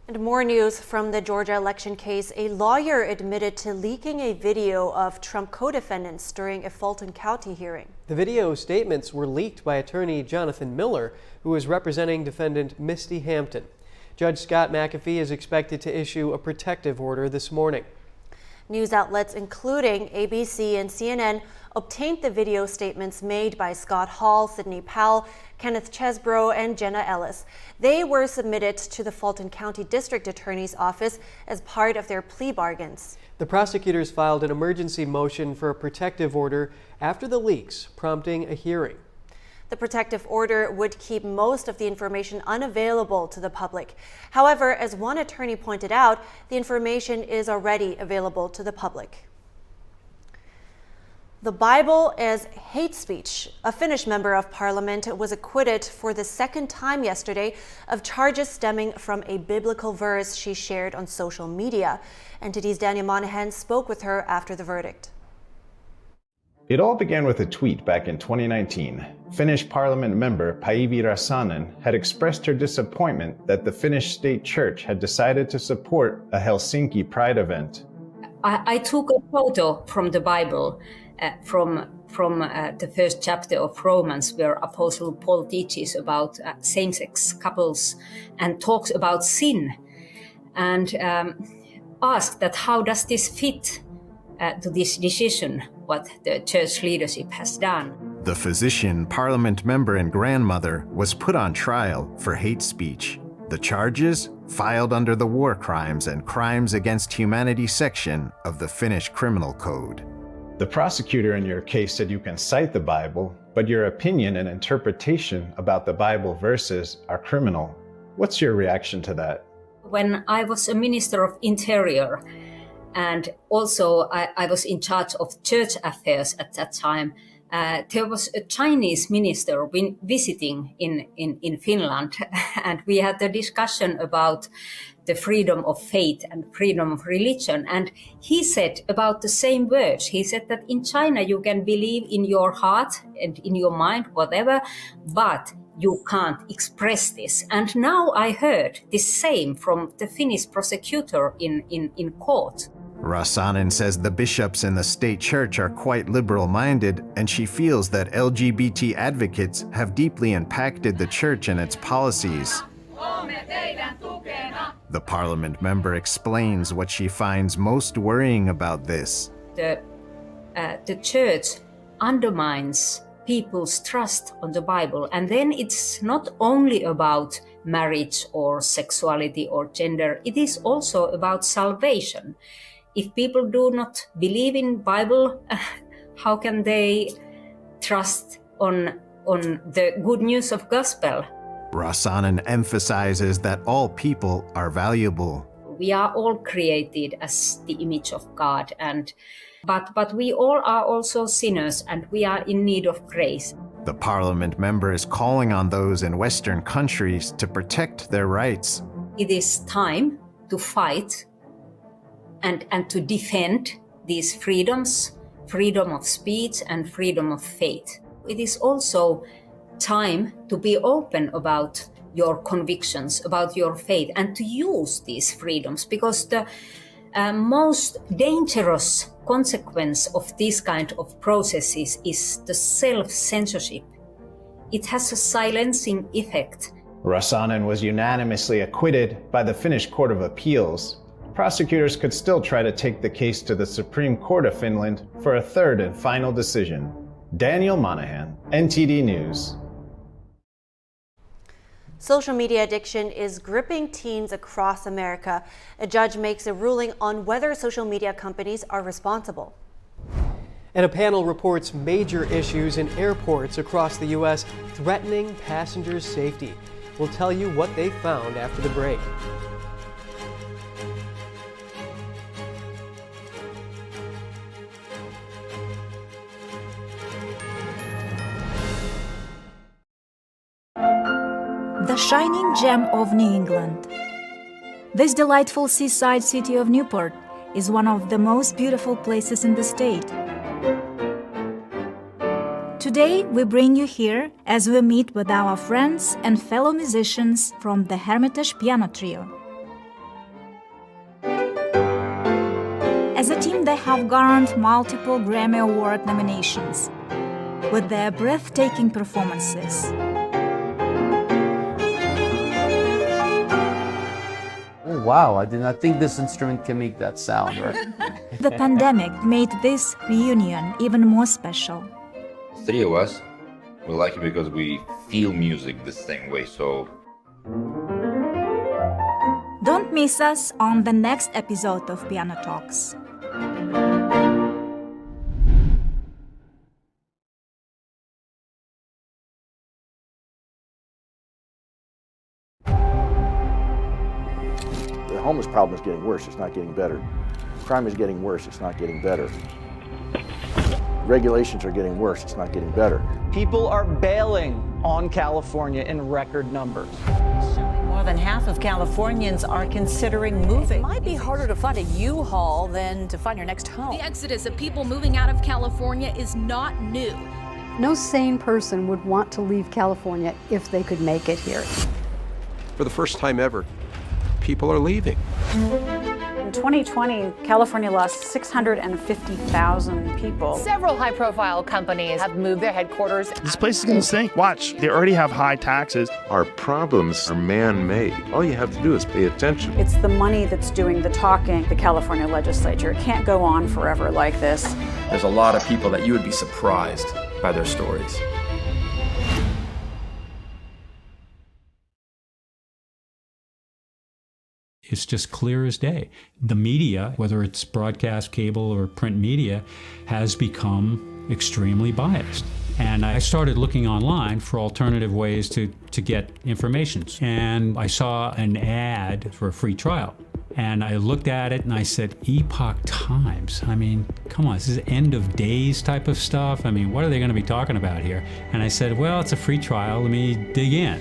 And more news from the Georgia election case. A lawyer admitted to leaking a video of Trump co-defendants during a Fulton County hearing. The video statements were leaked by attorney Jonathan Miller, who is representing defendant Misty Hampton. Judge Scott McAfee is expected to issue a protective order this morning. News outlets including ABC and CNN obtained the video statements made by Scott Hall, Sidney Powell, Kenneth Chesbrough, and Jenna Ellis. They were submitted to the Fulton County District Attorney's Office as part of their plea bargains. The prosecutors filed an emergency motion for a protective order after the leaks, prompting a hearing. The protective order would keep most of the information unavailable to the public. However, as one attorney pointed out, the information is already available to the public. The Bible as hate speech. A Finnish member of parliament was acquitted for the second time yesterday of charges stemming from a biblical verse she shared on social media. NTD's Daniel Monahan spoke with her after the verdict. It all began with a tweet back in 2019. Finnish parliament member Päivi Räsänen had expressed her disappointment that the Finnish state church had decided to support a Helsinki Pride event. I took a photo from the Bible, from the first chapter of Romans, where Apostle Paul teaches about same-sex couples and talks about sin, and asked that how does this fit to this decision, what the church leadership has done. The physician, parliament member, and grandmother was put on trial for hate speech. The charges filed under the War Crimes and Crimes Against Humanity section of the Finnish Criminal Code. The prosecutor in your case said you can cite the Bible, but your opinion and interpretation about the Bible verses are criminal. What's your reaction to that? When I was a minister of interior, and also I was in charge of church affairs at that time, there was a Chinese minister visiting in Finland, and we had a discussion about the freedom of faith and freedom of religion. And he said about the same words. He said that in China you can believe in your heart and in your mind, whatever, but you can't express this. And now I heard the same from the Finnish prosecutor in court. Räsänen says the bishops in the state church are quite liberal-minded, and she feels that LGBT advocates have deeply impacted the church and its policies. The parliament member explains what she finds most worrying about this. The church undermines people's trust on the Bible, and then it's not only about marriage or sexuality or gender, it is also about salvation. If people do not believe in Bible, how can they trust on the good news of gospel? Räsänen emphasizes that all people are valuable. We are all created as the image of God, but we all are also sinners, and we are in need of grace. The parliament member is calling on those in Western countries to protect their rights. It is time to fight and to defend these freedoms, freedom of speech and freedom of faith. It is also time to be open about your convictions, about your faith, and to use these freedoms, because the most dangerous consequence of this kind of processes is the self-censorship. It has a silencing effect. Räsänen was unanimously acquitted by the Finnish Court of Appeals. Prosecutors could still try to take the case to the Supreme Court of Finland for a third and final decision. Daniel Monahan, NTD News. Social media addiction is gripping teens across America. A judge makes a ruling on whether social media companies are responsible. And a panel reports major issues in airports across the U.S. threatening passengers' safety. We'll tell you what they found after the break. The shining gem of New England. This delightful seaside city of Newport is one of the most beautiful places in the state. Today, we bring you here as we meet with our friends and fellow musicians from the Hermitage Piano Trio. As a team, they have garnered multiple Grammy Award nominations with their breathtaking performances. wow, I did not think this instrument can make that sound, right? The pandemic made this reunion even more special. Three of us, we like it because we feel music the same way, so... Don't miss us on the next episode of Piano Talks. The homeless problem is getting worse, it's not getting better. Crime is getting worse, it's not getting better. Regulations are getting worse, it's not getting better. People are bailing on California in record numbers. More than half of Californians are considering moving. It might be harder to find a U-Haul than to find your next home. The exodus of people moving out of California is not new. No sane person would want to leave California if they could make it here. For the first time ever, people are leaving. In 2020, California lost 650,000 people. Several high-profile companies have moved their headquarters. This place is going to stink. Watch, they already have high taxes. Our problems are man-made. All you have to do is pay attention. It's the money that's doing the talking, the California legislature. It can't go on forever like this. There's a lot of people that you would be surprised by their stories. It's just clear as day. The media, whether it's broadcast, cable, or print media, has become extremely biased. And I started looking online for alternative ways to get information. And I saw an ad for a free trial. And I looked at it and I said, Epoch Times? I mean, come on, this is end of days type of stuff. I mean, what are they going to be talking about here? And I said, well, it's a free trial. Let me dig in.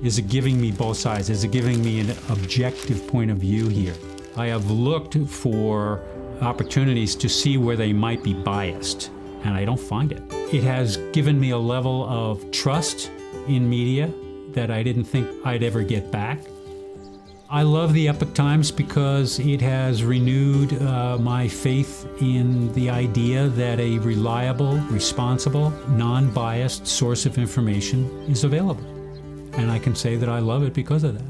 Is it giving me both sides? Is it giving me an objective point of view here? I have looked for opportunities to see where they might be biased, and I don't find it. It has given me a level of trust in media that I didn't think I'd ever get back. I love the Epoch Times because it has renewed my faith in the idea that a reliable, responsible, non-biased source of information is available. And I can say that I love it because of that.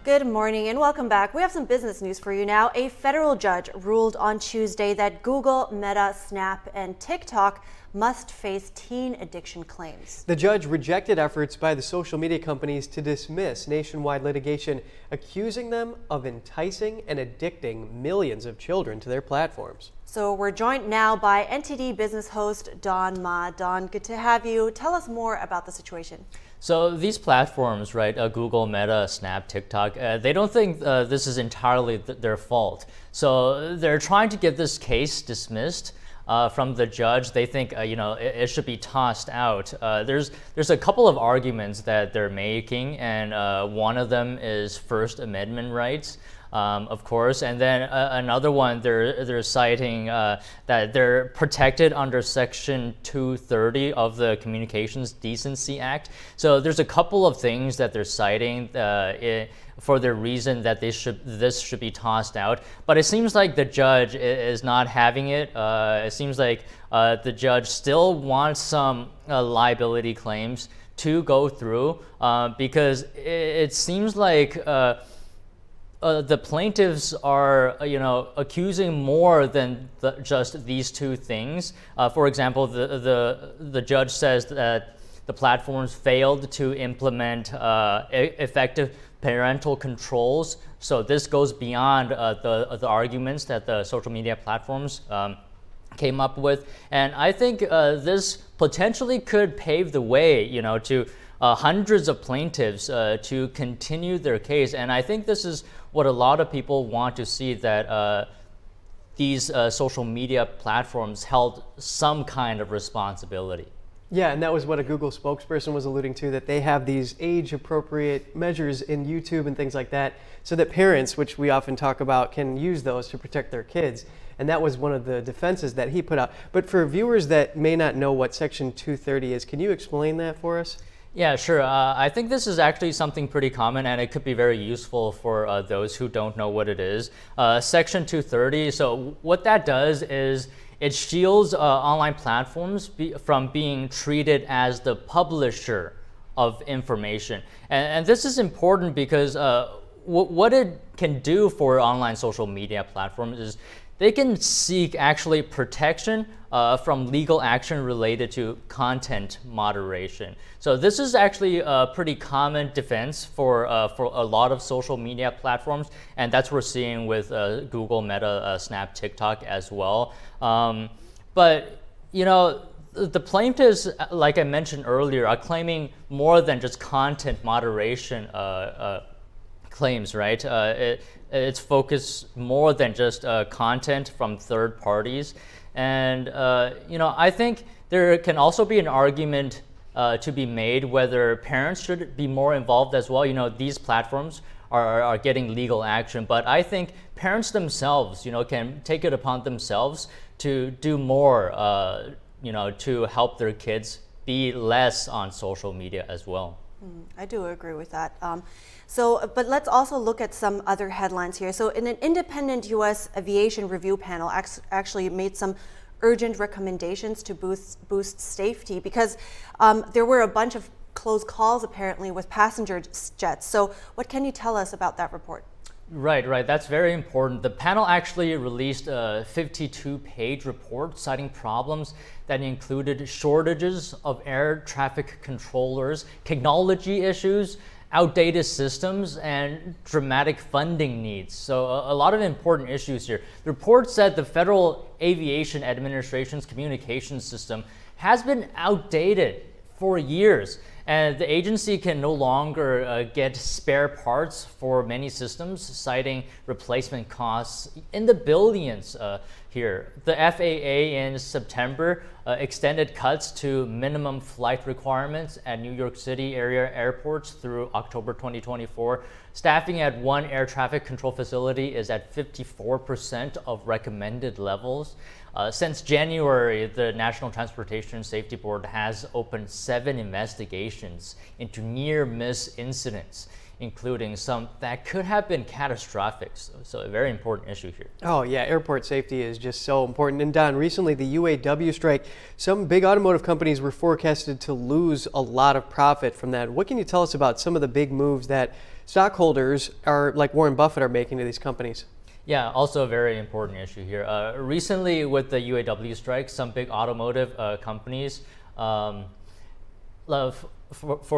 Good morning and welcome back. We have some business news for you now. A federal judge ruled on Tuesday that Google, Meta, Snap, and TikTok must face teen addiction claims. The judge rejected efforts by the social media companies to dismiss nationwide litigation, accusing them of enticing and addicting millions of children to their platforms. So we're joined now by NTD business host Don Ma. Don, good to have you. Tell us more about the situation. So these platforms, right, Google, Meta, Snap, TikTok, they don't think this is entirely their fault. So they're trying to get this case dismissed from the judge. They think, it should be tossed out. There's a couple of arguments that they're making, and one of them is First Amendment rights. Of course, and then another one they're citing that they're protected under Section 230 of the Communications Decency Act. So there's a couple of things that they're citing for the reason that this should be tossed out. But it seems like the judge is not having it. It seems like the judge still wants some liability claims to go through because it seems like the plaintiffs are, accusing more than just these two things. For example, the judge says that the platforms failed to implement effective parental controls. So this goes beyond the arguments that the social media platforms came up with. And I think this potentially could pave the way, to hundreds of plaintiffs to continue their case. And I think this is what a lot of people want to see, that these social media platforms held some kind of responsibility. Yeah, and that was what a Google spokesperson was alluding to, that they have these age-appropriate measures in YouTube and things like that, so that parents, which we often talk about, can use those to protect their kids. And that was one of the defenses that he put out. But for viewers that may not know what Section 230 is, can you explain that for us? Yeah, sure. I think this is actually something pretty common, and it could be very useful for those who don't know what it is. Section 230, so what that does is It shields online platforms from being treated as the publisher of information. And this is important because what it can do for online social media platforms is they can seek actually protection from legal action related to content moderation. So this is actually a pretty common defense for a lot of social media platforms, and that's what we're seeing with Google, Meta, Snap, TikTok as well. But you know, the plaintiffs, like I mentioned earlier, are claiming more than just content moderation claims, right? It's focused more than just content from third parties. And you know, I think there can also be an argument to be made whether parents should be more involved as well. You know, these platforms are getting legal action, but I think parents themselves, you know, can take it upon themselves to do more, you know, to help their kids be less on social media as well. I do agree with that. But let's also look at some other headlines here. So an independent U.S. aviation review panel actually made some urgent recommendations to boost safety because there were a bunch of close calls apparently with passenger jets. So what can you tell us about that report? Right. That's very important. The panel actually released a 52-page report citing problems that included shortages of air traffic controllers, technology issues, outdated systems, and dramatic funding needs. So a lot of important issues here. The report said the Federal Aviation Administration's communication system has been outdated for years, and the agency can no longer get spare parts for many systems, citing replacement costs in the billions here. The FAA in September extended cuts to minimum flight requirements at New York City area airports through October 2024. Staffing at one air traffic control facility is at 54% of recommended levels. Since January, the National Transportation Safety Board has opened 7 investigations into near-miss incidents, including some that could have been catastrophic. So a very important issue here. Oh yeah, airport safety is just so important. And Don, recently the UAW strike, some big automotive companies were forecasted to lose a lot of profit from that. What can you tell us about some of the big moves that stockholders are, like Warren Buffett, are making to these companies? Yeah, also a very important issue here. Recently with the UAW strike, some big automotive companies, for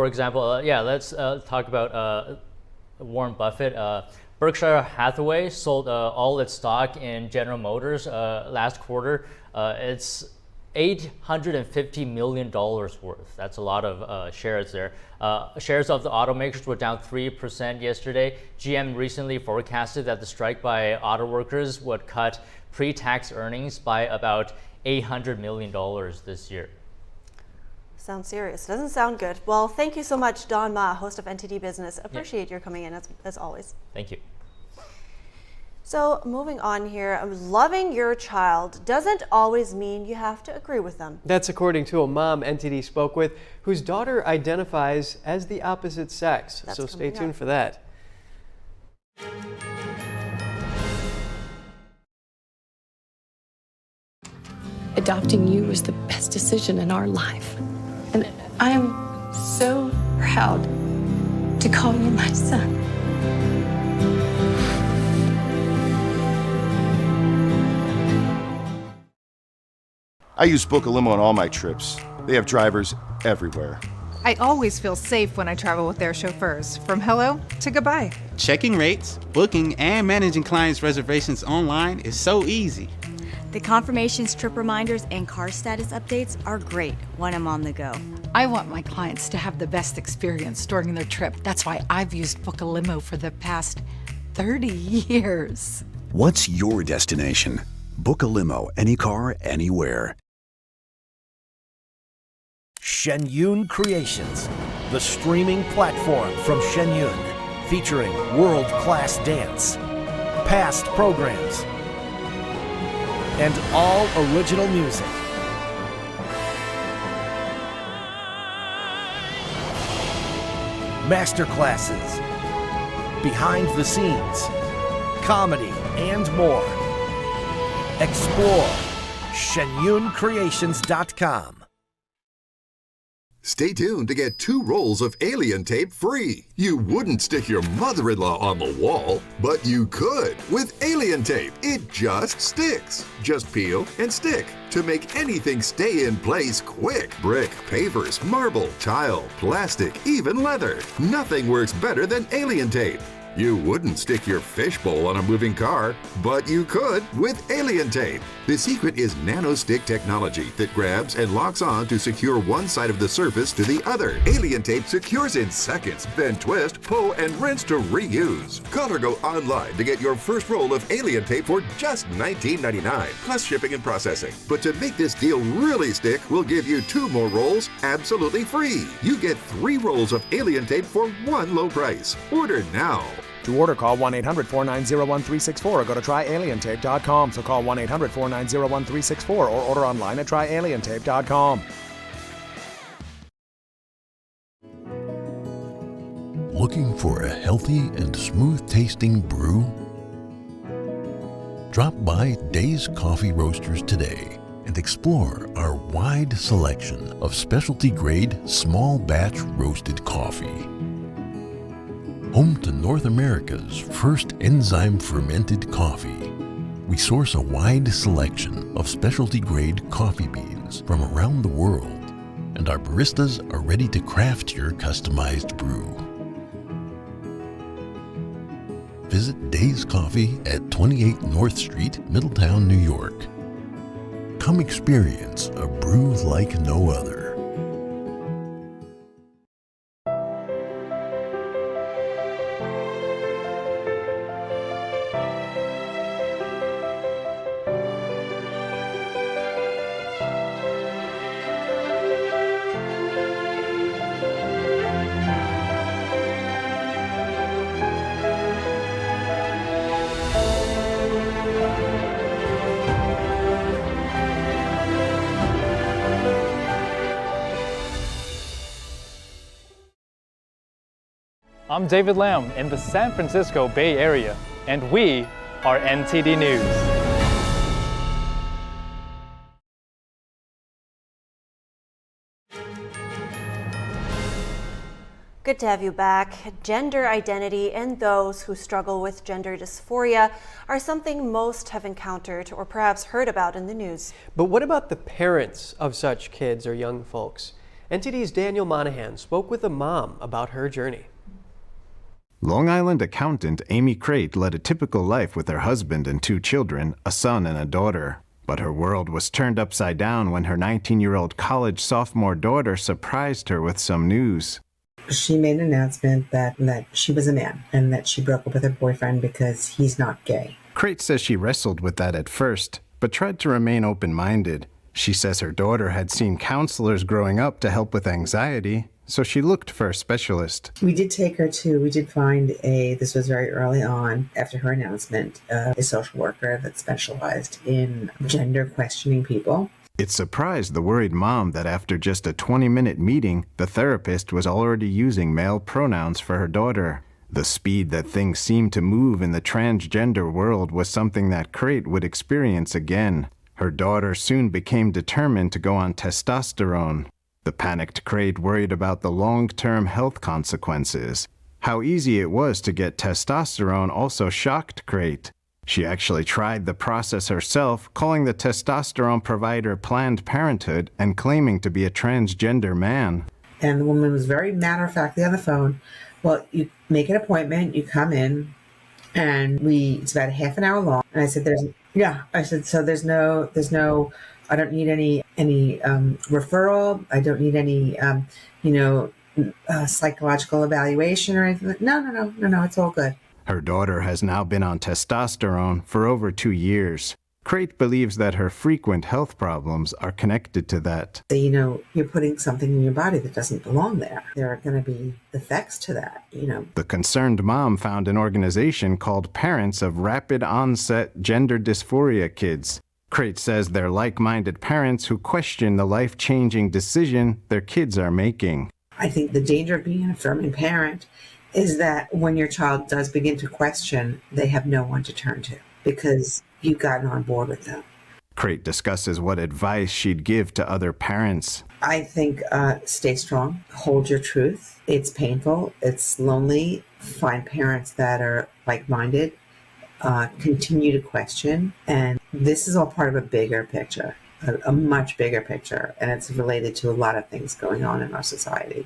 example, let's talk about Warren Buffett. Berkshire Hathaway sold all its stock in General Motors last quarter. It's $850 million worth. That's a lot of shares there. Shares of the automakers were down 3% yesterday. GM recently forecasted that the strike by auto workers would cut pre-tax earnings by about $800 million this year. Sounds serious. Doesn't sound good. Well, thank you so much, Don Ma, host of NTD Business. Appreciate your coming in as always. Thank you. So moving on here, loving your child doesn't always mean you have to agree with them. That's according to a mom NTD spoke with whose daughter identifies as the opposite sex. So stay tuned for that. Adopting you was the best decision in our life. And I am so proud to call you my son. I use Book a Limo on all my trips. They have drivers everywhere. I always feel safe when I travel with their chauffeurs, from hello to goodbye. Checking rates, booking, and managing clients' reservations online is so easy. The confirmations, trip reminders, and car status updates are great when I'm on the go. I want my clients to have the best experience during their trip. That's why I've used Book a Limo for the past 30 years. What's your destination? Book a limo, any car, anywhere. Shen Yun Creations, the streaming platform from Shen Yun, featuring world-class dance, past programs, and all original music. Masterclasses, behind the scenes, comedy, and more. Explore ShenYunCreations.com. Stay tuned to get 2 rolls of alien tape free. You wouldn't stick your mother-in-law on the wall, but you could with alien tape. It just sticks. Just peel and stick to make anything stay in place quick. Brick, pavers, marble, tile, plastic, even leather. Nothing works better than alien tape. You wouldn't stick your fishbowl on a moving car, but you could with alien tape. The secret is nano-stick technology that grabs and locks on to secure one side of the surface to the other. Alien tape secures in seconds, then twist, pull, and rinse to reuse. Call or go online to get your first roll of alien tape for just $19.99, plus shipping and processing. But to make this deal really stick, we'll give you 2 more rolls absolutely free. You get 3 rolls of alien tape for one low price. Order now. To order, call 1-800-490-1364 or go to tryalientape.com. So call 1-800-490-1364 or order online at tryalientape.com. Looking for a healthy and smooth-tasting brew? Drop by Days Coffee Roasters today and explore our wide selection of specialty-grade, small-batch roasted coffee. Home to North America's first enzyme-fermented coffee, we source a wide selection of specialty-grade coffee beans from around the world, and our baristas are ready to craft your customized brew. Visit Days Coffee at 28 North Street, Middletown, New York. Come experience a brew like no other. I'm David Lamb in the San Francisco Bay Area, and we are NTD News. Good to have you back. Gender identity and those who struggle with gender dysphoria are something most have encountered or perhaps heard about in the news. But what about the parents of such kids or young folks? NTD's Daniel Monahan spoke with a mom about her journey. Long Island accountant Amy Crate led a typical life with her husband and 2 children, a son and a daughter. But her world was turned upside down when her 19-year-old college sophomore daughter surprised her with some news. She made an announcement that she was a man and that she broke up with her boyfriend because he's not gay. Crate says she wrestled with that at first, but tried to remain open-minded. She says her daughter had seen counselors growing up to help with anxiety, so she looked for a specialist. We did find this was very early on after her announcement, a social worker that specialized in gender questioning people. It surprised the worried mom that after just a 20-minute meeting, the therapist was already using male pronouns for her daughter. The speed that things seemed to move in the transgender world was something that Crate would experience again. Her daughter soon became determined to go on testosterone. The panicked Crate worried about the long-term health consequences. How easy it was to get testosterone also shocked Crate. She actually tried the process herself, calling the testosterone provider Planned Parenthood and claiming to be a transgender man. And the woman was very matter-of-factly on the phone. Well, you make an appointment, you come in, and it's about a half an hour long. And I said, there's no, I don't need any referral. I don't need any, psychological evaluation or anything. No, it's all good. Her daughter has now been on testosterone for over 2 years. Crate believes that her frequent health problems are connected to that. You're putting something in your body that doesn't belong there. There are going to be effects to that, The concerned mom found an organization called Parents of Rapid Onset Gender Dysphoria Kids. Crate says they're like-minded parents who question the life-changing decision their kids are making. I think the danger of being an affirming parent is that when your child does begin to question, they have no one to turn to because you've gotten on board with them. Crate discusses what advice she'd give to other parents. I think stay strong, hold your truth. It's painful, it's lonely. Find parents that are like-minded, continue to question. And this is all part of a bigger picture, a much bigger picture. And it's related to a lot of things going on in our society.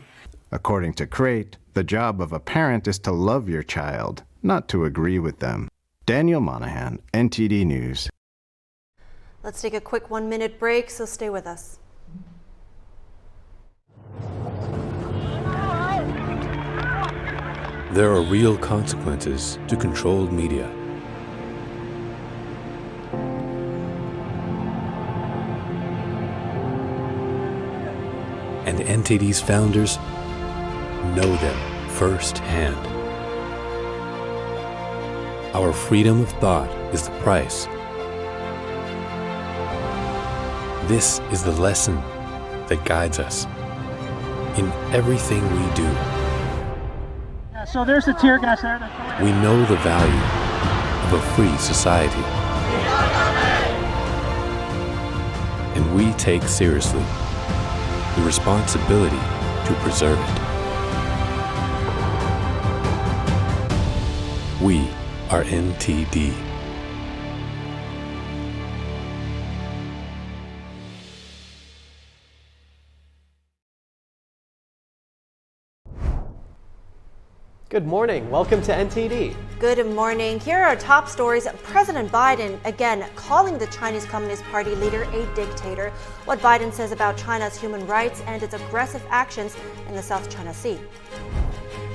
According to Crate, the job of a parent is to love your child, not to agree with them. Daniel Monahan, NTD News. Let's take a quick 1-minute break, so stay with us. There are real consequences to controlled media. And NTD's founders know them firsthand. Our freedom of thought is the price. This is the lesson that guides us in everything we do. Yeah, so there's the tear gas there. We know the value of a free society. And we take seriously the responsibility to preserve it. We are NTD. Good morning. Welcome to NTD. Good morning. Here are our top stories. President Biden again calling the Chinese Communist Party leader a dictator. What Biden says about China's human rights and its aggressive actions in the South China Sea.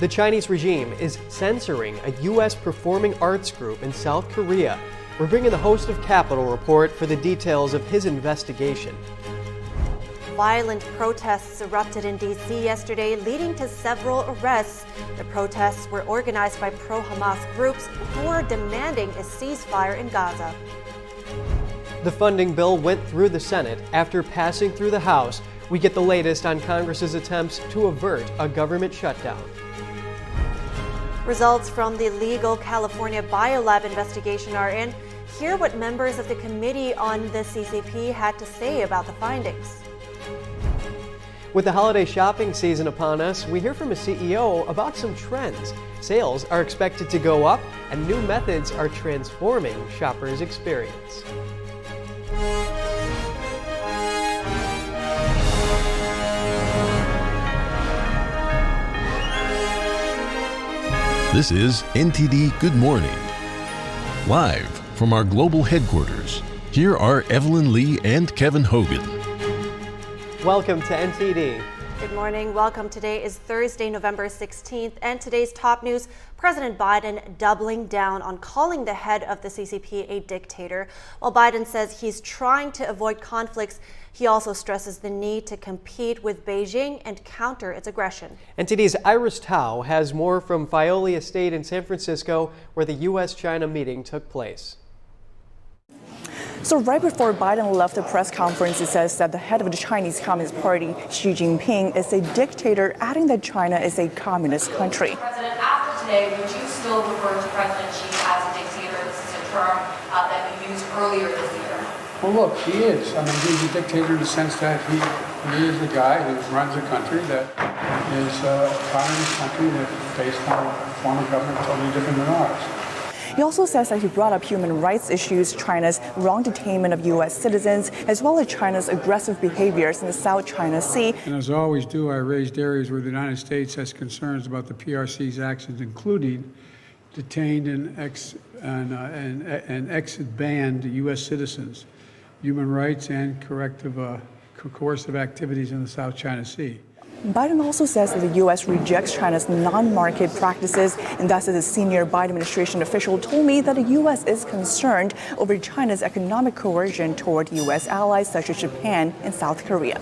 The Chinese regime is censoring a U.S. performing arts group in South Korea. We're bringing the host of Capitol Report for the details of his investigation. Violent protests erupted in D.C. yesterday, leading to several arrests. The protests were organized by pro-Hamas groups who are demanding a ceasefire in Gaza. The funding bill went through the Senate after passing through the House. We get the latest on Congress's attempts to avert a government shutdown. Results from the legal California Biolab investigation are in. Hear what members of the Committee on the CCP had to say about the findings. With the holiday shopping season upon us, we hear from a CEO about some trends. Sales are expected to go up, and new methods are transforming shoppers' experience. This is NTD Good Morning. Live from our global headquarters, here are Evelyn Lee and Kevin Hogan. Welcome to NTD. Good morning. Welcome. Today is Thursday, November 16th, and today's top news, President Biden doubling down on calling the head of the CCP a dictator. While Biden says he's trying to avoid conflicts, he also stresses the need to compete with Beijing and counter its aggression. NTD's Iris Tao has more from Fioli Estate in San Francisco, where the U.S.-China meeting took place. So right before Biden left the press conference, it says that the head of the Chinese Communist Party, Xi Jinping, is a dictator, adding that China is a communist country. President, after today, would you still refer to President Xi as a dictator? This is a term that you used earlier this year. Well, look, he is. I mean, he's a dictator in the sense that he is the guy who runs a country that is a communist country that's based on a form of government totally different than ours. He also says that he brought up human rights issues, China's wrong detainment of U.S. citizens, as well as China's aggressive behaviors in the South China Sea. And as I always do, I raised areas where the United States has concerns about the PRC's actions, including detained and exit banned U.S. citizens, human rights and coercive activities in the South China Sea. Biden also says that the U.S. rejects China's non-market practices, and thus, as a senior Biden administration official told me that the U.S. is concerned over China's economic coercion toward U.S. allies such as Japan and South Korea.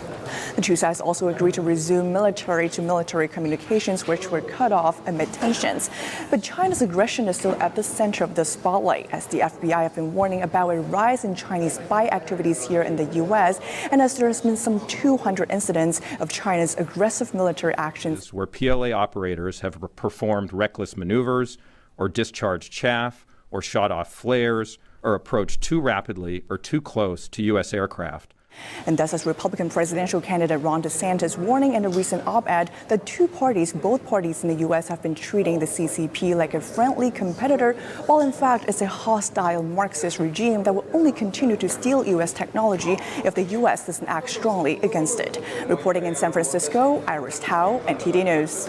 The two sides also agreed to resume military-to-military communications, which were cut off amid tensions. But China's aggression is still at the center of the spotlight, as the FBI have been warning about a rise in Chinese spy activities here in the U.S., and as there has been some 200 incidents of China's aggressive military actions, where PLA operators have performed reckless maneuvers or discharged chaff or shot off flares or approach too rapidly or too close to U.S. aircraft. And thus, as Republican presidential candidate Ron DeSantis warning in a recent op-ed that both parties in the U.S. have been treating the CCP like a friendly competitor, while in fact it's a hostile Marxist regime that will only continue to steal U.S. technology if the U.S. doesn't act strongly against it. Reporting in San Francisco, Iris Tao, NTD News.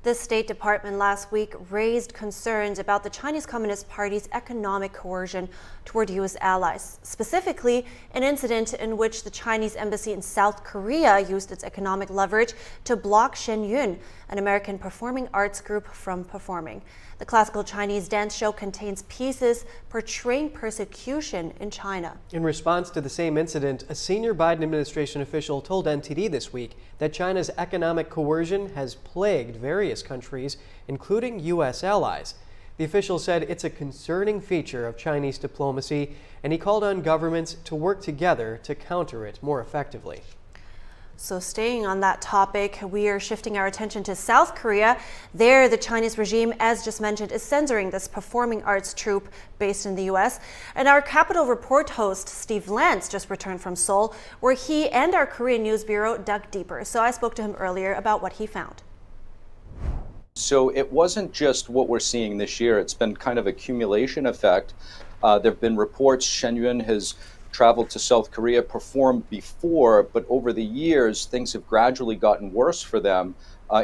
The State Department last week raised concerns about the Chinese Communist Party's economic coercion toward U.S. allies, specifically an incident in which the Chinese embassy in South Korea used its economic leverage to block Shen Yun, an American performing arts group, from performing. The classical Chinese dance show contains pieces portraying persecution in China. In response to the same incident, a senior Biden administration official told NTD this week that China's economic coercion has plagued various countries, including U.S. allies. The official said it's a concerning feature of Chinese diplomacy, and he called on governments to work together to counter it more effectively. So staying on that topic, we are shifting our attention to South Korea. There, the Chinese regime, as just mentioned, is censoring this performing arts troupe based in the U.S. And our Capitol Report host, Steve Lance, just returned from Seoul, where he and our Korean News Bureau dug deeper. So I spoke to him earlier about what he found. So it wasn't just what we're seeing this year. It's been kind of an accumulation effect. There have been reports Shen Yun has traveled to South Korea, performed before, but over the years, things have gradually gotten worse for them.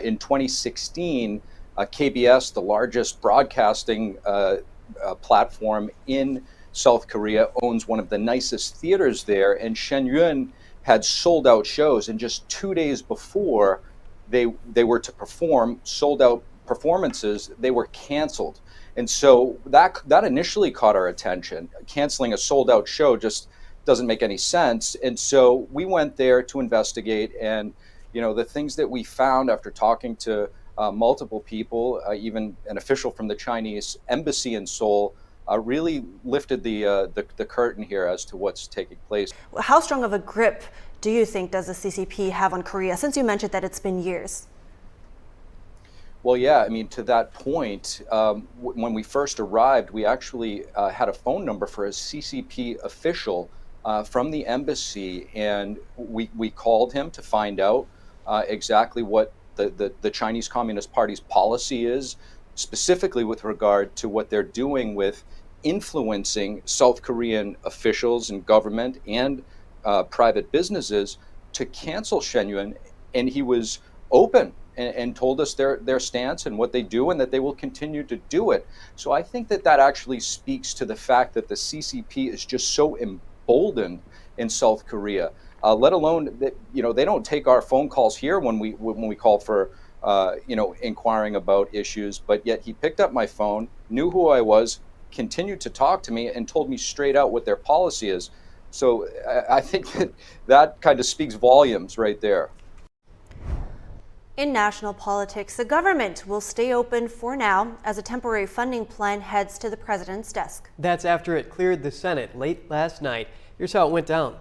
In 2016, KBS, the largest broadcasting platform in South Korea, owns one of the nicest theaters there, and Shen Yun had sold out shows, and just 2 days before they were to perform sold out performances, they were canceled. And so that initially caught our attention. Canceling a sold out show just doesn't make any sense. And so we went there to investigate, and the things that we found after talking to multiple people, even an official from the Chinese embassy in Seoul, really lifted the curtain here as to what's taking place. How strong of a grip do you think does the CCP have on Korea, since you mentioned that it's been years? Well, yeah, I mean, to that point, when we first arrived, we actually had a phone number for a CCP official from the embassy, and we called him to find out exactly what the Chinese Communist Party's policy is, specifically with regard to what they're doing with influencing South Korean officials and government and private businesses to cancel Shen Yun, and he was open and told us their stance and what they do, and that they will continue to do it. So I think that actually speaks to the fact that the CCP is just so emboldened in South Korea, let alone that they don't take our phone calls here when we call for inquiring about issues, but yet he picked up my phone, knew who I was, continued to talk to me, and told me straight out what their policy is. So I think that kind of speaks volumes right there. In national politics, the government will stay open for now as a temporary funding plan heads to the president's desk. That's after it cleared the Senate late last night. Here's how it went down.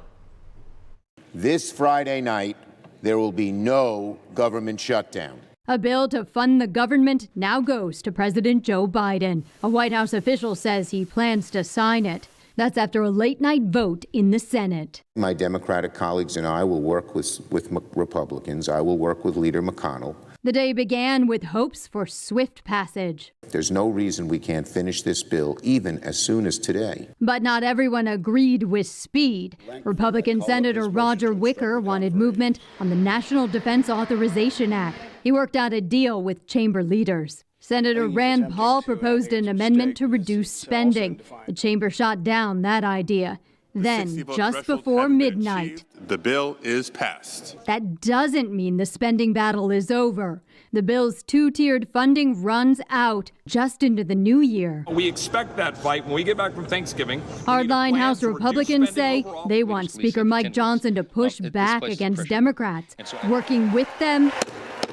This Friday night, there will be no government shutdown. A bill to fund the government now goes to President Joe Biden. A White House official says he plans to sign it. That's after a late-night vote in the Senate. My Democratic colleagues and I will work with Republicans. I will work with Leader McConnell. The day began with hopes for swift passage. There's no reason we can't finish this bill even as soon as today. But not everyone agreed with speed. Republican Senator Roger Wicker wanted movement on the National Defense Authorization Act. He worked out a deal with chamber leaders. Senator Rand Paul proposed an amendment to reduce spending. The chamber shot down that idea. Then, just before midnight, the bill is passed. That doesn't mean the spending battle is over. The bill's two-tiered funding runs out just into the new year. We expect that fight when we get back from Thanksgiving. Hardline House Republicans say they want Speaker Mike Johnson to push back against Democrats. Working with them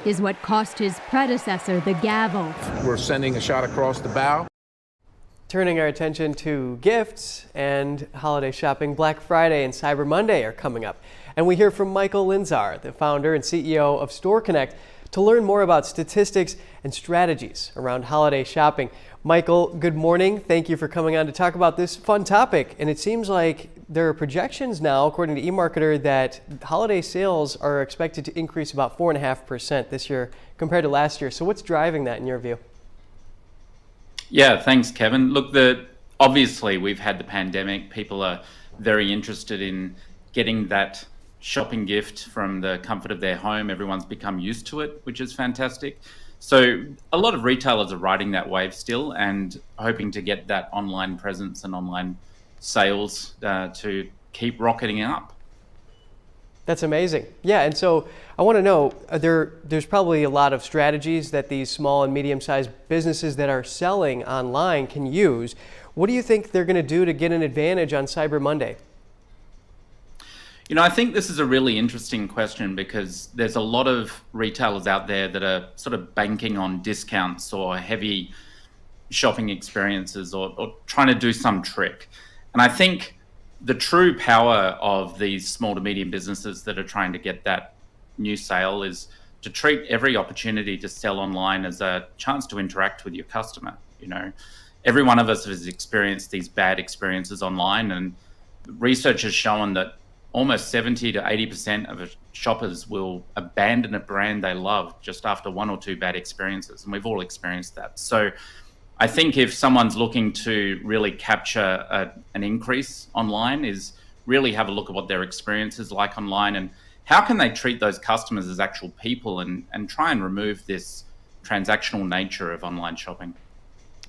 is what cost his predecessor the gavel. We're sending a shot across the bow. Turning our attention to gifts and holiday shopping, Black Friday and Cyber Monday are coming up. And we hear from Michael Linzar, the founder and CEO of Store Connect, to learn more about statistics and strategies around holiday shopping. Michael, good morning. Thank you for coming on to talk about this fun topic. And it seems like there are projections now, according to eMarketer, that holiday sales are expected to increase about 4.5% this year compared to last year. So what's driving that in your view? Yeah, thanks, Kevin. Look, obviously we've had the pandemic. People are very interested in getting that shopping gift from the comfort of their home. Everyone's become used to it, which is fantastic. So a lot of retailers are riding that wave still and hoping to get that online presence and online sales to keep rocketing up. That's amazing. Yeah, and so I want to know, there's probably a lot of strategies that these small and medium-sized businesses that are selling online can use. What do you think they're going to do to get an advantage on Cyber Monday? You know, I think this is a really interesting question because there's a lot of retailers out there that are sort of banking on discounts or heavy shopping experiences or trying to do some trick. And I think the true power of these small to medium businesses that are trying to get that new sale is to treat every opportunity to sell online as a chance to interact with your customer. You know, every one of us has experienced these bad experiences online, and research has shown that almost 70 to 80% of shoppers will abandon a brand they love just after one or two bad experiences. And we've all experienced that. So I think if someone's looking to really capture an increase online, is really have a look at what their experience is like online and how can they treat those customers as actual people and try and remove this transactional nature of online shopping.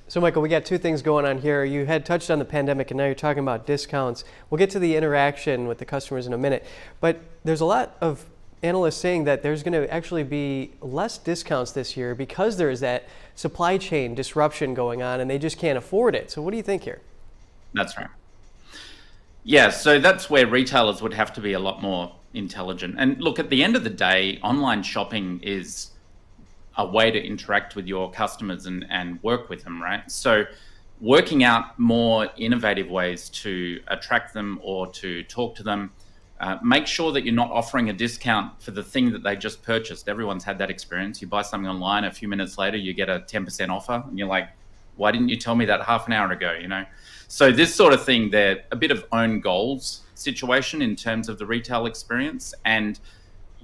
So Michael, we got two things going on here. You had touched on the pandemic and now you're talking about discounts. We'll get to the interaction with the customers in a minute, but there's a lot of analysts saying that there's going to actually be less discounts this year because there is that supply chain disruption going on and they just can't afford it. So what do you think here? That's right. Yeah, so that's where retailers would have to be a lot more intelligent. And look, at the end of the day, online shopping is a way to interact with your customers and work with them, right? So working out more innovative ways to attract them or to talk to them, make sure that you're not offering a discount for the thing that they just purchased. Everyone's had that experience. You buy something online, a few minutes later, you get a 10% offer and you're like, why didn't you tell me that half an hour ago, you know? So this sort of thing, they're a bit of own goals situation in terms of the retail experience. And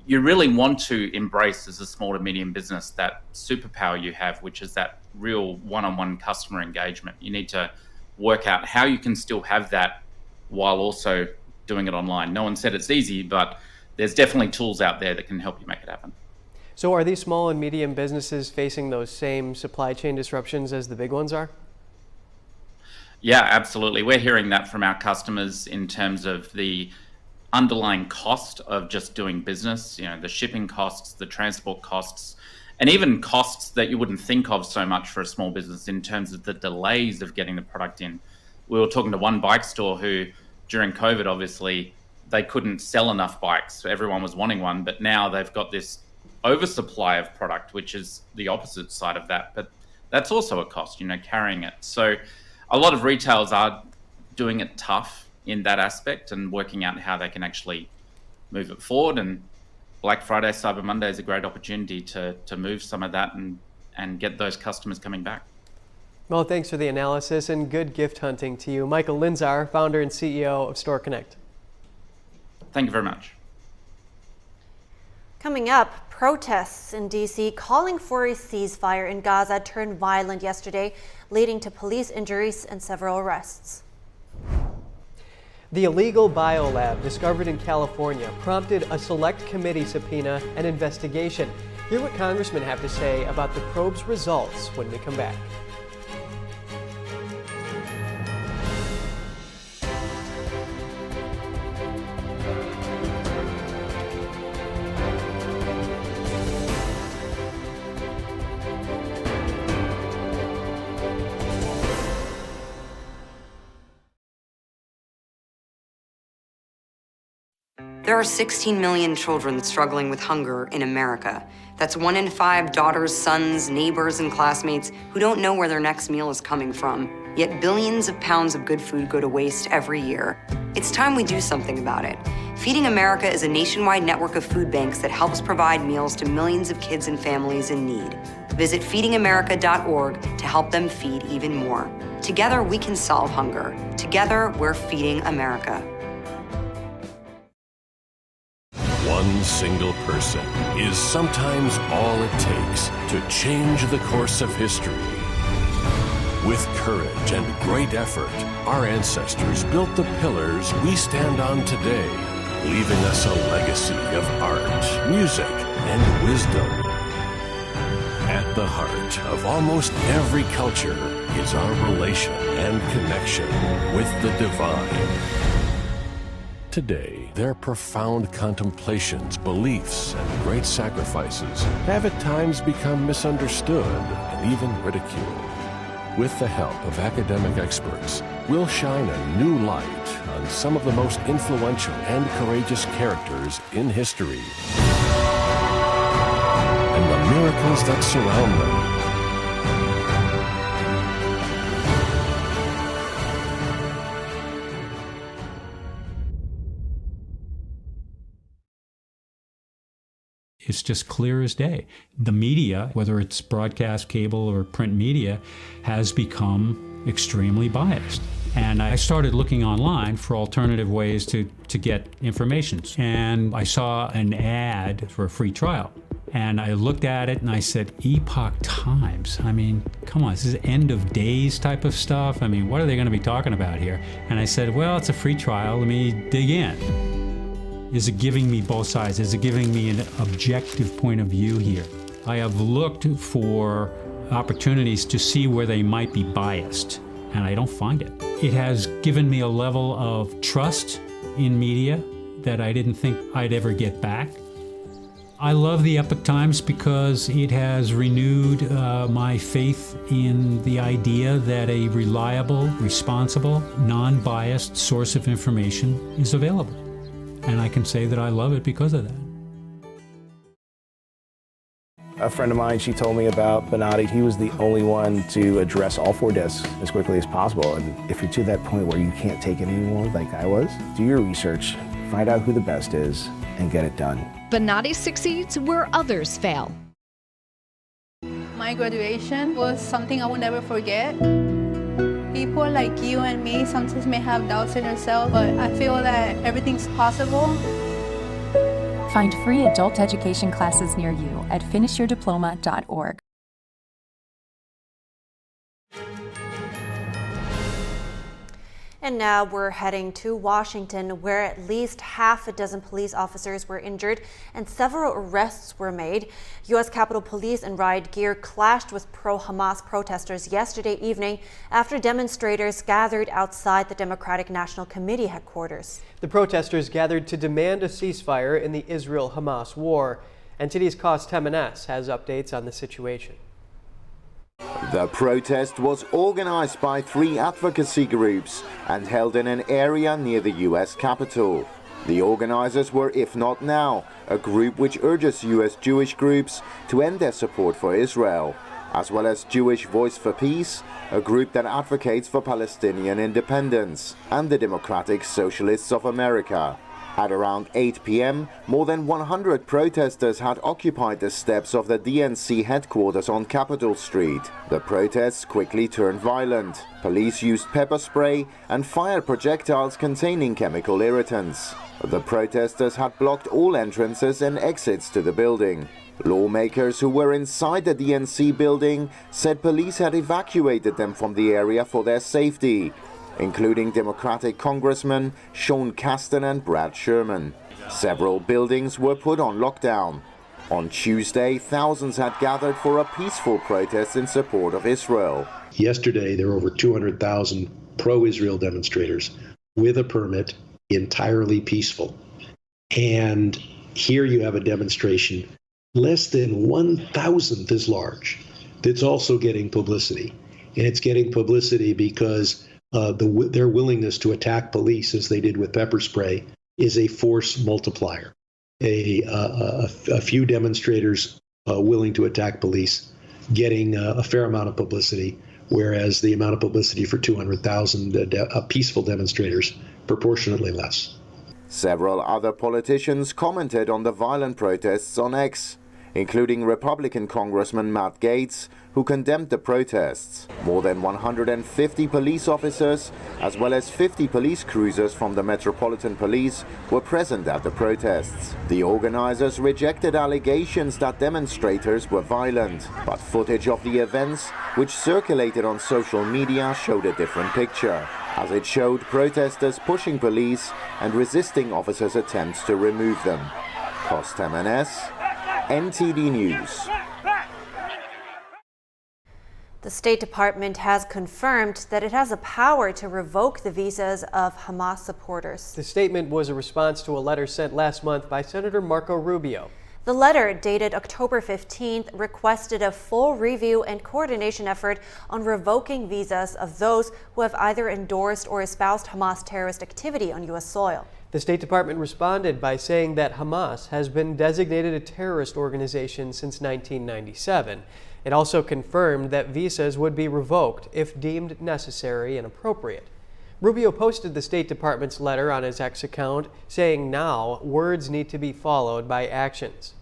you really want to embrace as a small to medium business that superpower you have, which is that real one-on-one customer engagement. You need to work out how you can still have that while also doing it online. No one said it's easy, but there's definitely tools out there that can help you make it happen. So are these small and medium businesses facing those same supply chain disruptions as the big ones are? Yeah, absolutely. We're hearing that from our customers in terms of the underlying cost of just doing business, you know, the shipping costs, the transport costs, and even costs that you wouldn't think of so much for a small business in terms of the delays of getting the product in. We were talking to one bike store who, during COVID, obviously, they couldn't sell enough bikes. So everyone was wanting one, but now they've got this oversupply of product, which is the opposite side of that. But that's also a cost, you know, carrying it. So a lot of retailers are doing it tough in that aspect and working out how they can actually move it forward. And Black Friday, Cyber Monday is a great opportunity to move some of that and get those customers coming back. Well, thanks for the analysis and good gift hunting to you. Michael Linzar, founder and CEO of Store Connect. Thank you very much. Coming up, protests in D.C. calling for a ceasefire in Gaza turned violent yesterday, leading to police injuries and several arrests. The illegal biolab discovered in California prompted a select committee subpoena and investigation. Hear what congressmen have to say about the probe's results when we come back. There are 16 million children struggling with hunger in America. That's 1 in 5 daughters, sons, neighbors, and classmates who don't know where their next meal is coming from. Yet billions of pounds of good food go to waste every year. It's time we do something about it. Feeding America is a nationwide network of food banks that helps provide meals to millions of kids and families in need. Visit feedingamerica.org to help them feed even more. Together, we can solve hunger. Together, we're feeding America. One single person is sometimes all it takes to change the course of history. With courage and great effort, our ancestors built the pillars we stand on today, leaving us a legacy of art, music, and wisdom. At the heart of almost every culture is our relation and connection with the divine. Today, their profound contemplations, beliefs, and great sacrifices have at times become misunderstood and even ridiculed. With the help of academic experts, we'll shine a new light on some of the most influential and courageous characters in history and the miracles that surround them. It's just clear as day. The media, whether it's broadcast, cable, or print media, has become extremely biased. And I started looking online for alternative ways to get information. And I saw an ad for a free trial. And I looked at it and I said, Epoch Times. I mean, come on, this is end of days type of stuff. I mean, what are they going to be talking about here? And I said, well, it's a free trial. Let me dig in. Is it giving me both sides? Is it giving me an objective point of view here? I have looked for opportunities to see where they might be biased, and I don't find it. It has given me a level of trust in media that I didn't think I'd ever get back. I love the Epoch Times because it has renewed my faith in the idea that a reliable, responsible, non-biased source of information is available. And I can say that I love it because of that. A friend of mine, she told me about Bennati. He was the only one to address all 4 deaths as quickly as possible. And if you're to that point where you can't take it anymore, like I was, do your research, find out who the best is, and get it done. Bennati succeeds where others fail. My graduation was something I will never forget. People like you and me sometimes may have doubts in yourself, but I feel that everything's possible. Find free adult education classes near you at finishyourdiploma.org. And now we're heading to Washington, where at least half a dozen police officers were injured and several arrests were made. U.S. Capitol Police and riot gear clashed with pro-Hamas protesters yesterday evening after demonstrators gathered outside the Democratic National Committee headquarters. The protesters gathered to demand a ceasefire in the Israel-Hamas war. NTD's Cost Temenes has updates on the situation. The protest was organized by 3 advocacy groups and held in an area near the U.S. Capitol. The organizers were If Not Now, a group which urges U.S. Jewish groups to end their support for Israel, as well as Jewish Voice for Peace, a group that advocates for Palestinian independence, and the Democratic Socialists of America. At around 8 p.m., more than 100 protesters had occupied the steps of the DNC headquarters on Capitol Street. The protests quickly turned violent. Police used pepper spray and fired projectiles containing chemical irritants. The protesters had blocked all entrances and exits to the building. Lawmakers who were inside the DNC building said police had evacuated them from the area for their safety, including Democratic Congressmen Sean Casten and Brad Sherman. Several buildings were put on lockdown. On Tuesday, thousands had gathered for a peaceful protest in support of Israel. Yesterday, there were over 200,000 pro-Israel demonstrators with a permit, entirely peaceful. And here you have a demonstration less than 1,000th as large that's also getting publicity. And it's getting publicity because their willingness to attack police, as they did with pepper spray, is a force multiplier. A few demonstrators willing to attack police getting a fair amount of publicity, whereas the amount of publicity for 200,000 peaceful demonstrators proportionately less. Several other politicians commented on the violent protests on X. including Republican Congressman Matt Gaetz, who condemned the protests. More than 150 police officers, as well as 50 police cruisers from the Metropolitan Police, were present at the protests. The organizers rejected allegations that demonstrators were violent, but footage of the events, which circulated on social media, showed a different picture, as it showed protesters pushing police and resisting officers' attempts to remove them. Kostem Enes, NTD News. The State Department has confirmed that it has the power to revoke the visas of Hamas supporters. The statement was a response to a letter sent last month by Senator Marco Rubio. The letter, dated October 15th, requested a full review and coordination effort on revoking visas of those who have either endorsed or espoused Hamas terrorist activity on U.S. soil. The State Department responded by saying that Hamas has been designated a terrorist organization since 1997. It also confirmed that visas would be revoked if deemed necessary and appropriate. Rubio posted the State Department's letter on his X account, saying now words need to be followed by actions.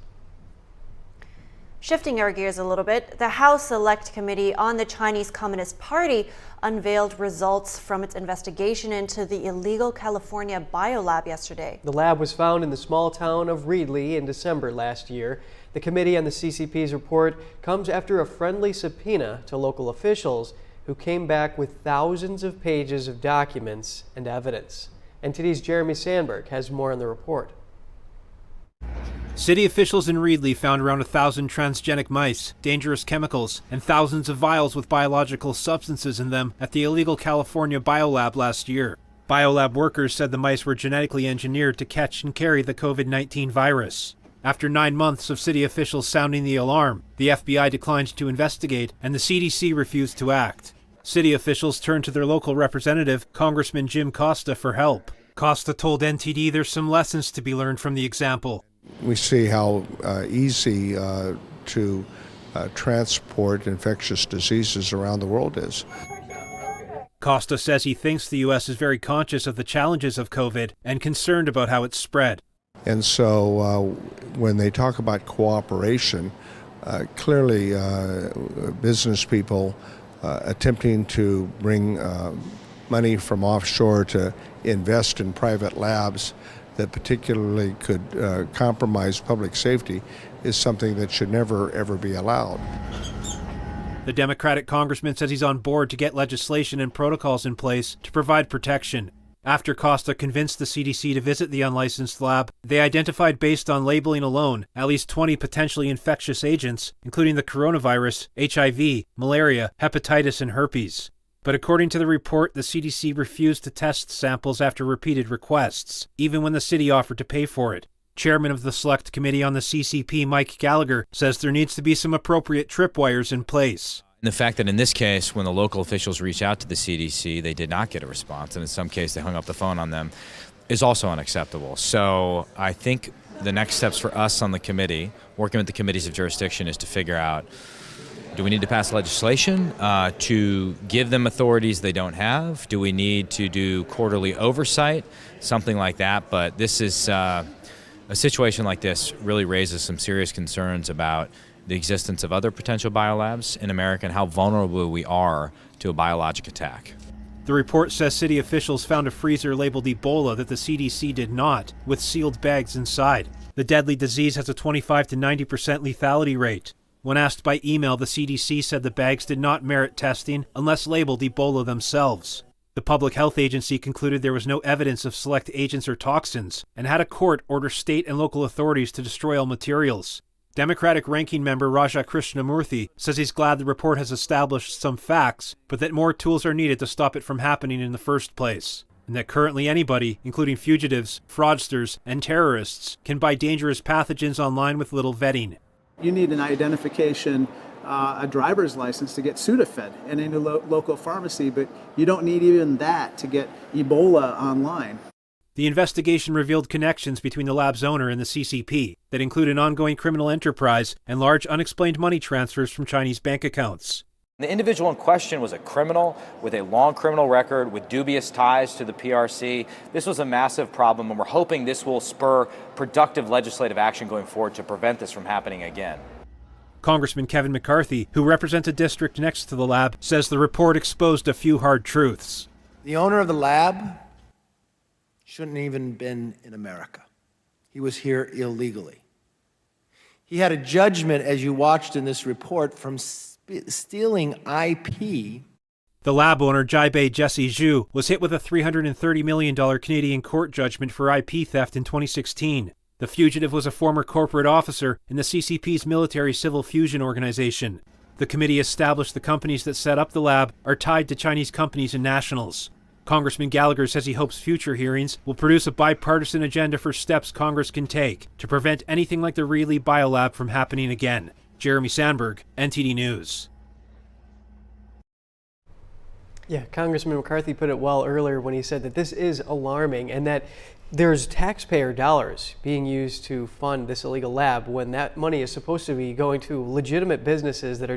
Shifting our gears a little bit, the House Select Committee on the Chinese Communist Party unveiled results from its investigation into the illegal California Biolab yesterday. The lab was found in the small town of Reedley in December last year. The committee on the CCP's report comes after a friendly subpoena to local officials who came back with thousands of pages of documents and evidence. NTD's Jeremy Sandberg has more on the report. City officials in Reedley found around 1,000 transgenic mice, dangerous chemicals, and thousands of vials with biological substances in them at the illegal California Biolab last year. Biolab workers said the mice were genetically engineered to catch and carry the COVID-19 virus. After 9 months of city officials sounding the alarm, the FBI declined to investigate and the CDC refused to act. City officials turned to their local representative, Congressman Jim Costa, for help. Costa told NTD there's some lessons to be learned from the example. We see how easy to transport infectious diseases around the world is. Costa says he thinks the U.S. is very conscious of the challenges of COVID and concerned about how it's spread. And so when they talk about cooperation, clearly business people attempting to bring money from offshore to invest in private labs that particularly could compromise public safety is something that should never, ever be allowed. The Democratic congressman says he's on board to get legislation and protocols in place to provide protection. After Costa convinced the CDC to visit the unlicensed lab, they identified, based on labeling alone, at least 20 potentially infectious agents, including the coronavirus, HIV, malaria, hepatitis, and herpes. But according to the report, the CDC refused to test samples after repeated requests, even when the city offered to pay for it. Chairman of the Select Committee on the CCP, Mike Gallagher, says there needs to be some appropriate tripwires in place. And the fact that in this case, when the local officials reached out to the CDC, they did not get a response, and in some cases they hung up the phone on them, is also unacceptable. So I think the next steps for us on the committee, working with the committees of jurisdiction, is to figure out, do we need to pass legislation to give them authorities they don't have? Do we need to do quarterly oversight? Something like that. But this is a situation like this really raises some serious concerns about the existence of other potential biolabs in America and how vulnerable we are to a biologic attack. The report says city officials found a freezer labeled Ebola that the CDC did not, with sealed bags inside. The deadly disease has a 25 to 90% lethality rate. When asked by email, the CDC said the bags did not merit testing unless labeled Ebola themselves. The Public Health Agency concluded there was no evidence of select agents or toxins and had a court order state and local authorities to destroy all materials. Democratic ranking member Raja Krishnamurthy says he's glad the report has established some facts, but that more tools are needed to stop it from happening in the first place, and that currently anybody, including fugitives, fraudsters, and terrorists, can buy dangerous pathogens online with little vetting. You need an identification, a driver's license to get Sudafed in any local pharmacy, but you don't need even that to get Ebola online. The investigation revealed connections between the lab's owner and the CCP that include an ongoing criminal enterprise and large unexplained money transfers from Chinese bank accounts. The individual in question was a criminal with a long criminal record with dubious ties to the PRC. This was a massive problem, and we're hoping this will spur productive legislative action going forward to prevent this from happening again. Congressman Kevin McCarthy, who represents a district next to the lab, says the report exposed a few hard truths. The owner of the lab shouldn't even been in America. He was here illegally. He had a judgment, as you watched in this report, from stealing IP. The lab owner, Jaibe Jesse Zhu, was hit with a $330 million Canadian court judgment for IP theft in 2016. The fugitive was a former corporate officer in the CCP's military civil fusion organization. The committee established the companies that set up the lab are tied to Chinese companies and nationals. Congressman Gallagher says he hopes future hearings will produce a bipartisan agenda for steps Congress can take to prevent anything like the Raleigh Biolab from happening again. Jeremy Sandberg, NTD News. Yeah, Congressman McCarthy put it well earlier when he said that this is alarming and that there's taxpayer dollars being used to fund this illegal lab when that money is supposed to be going to legitimate businesses that are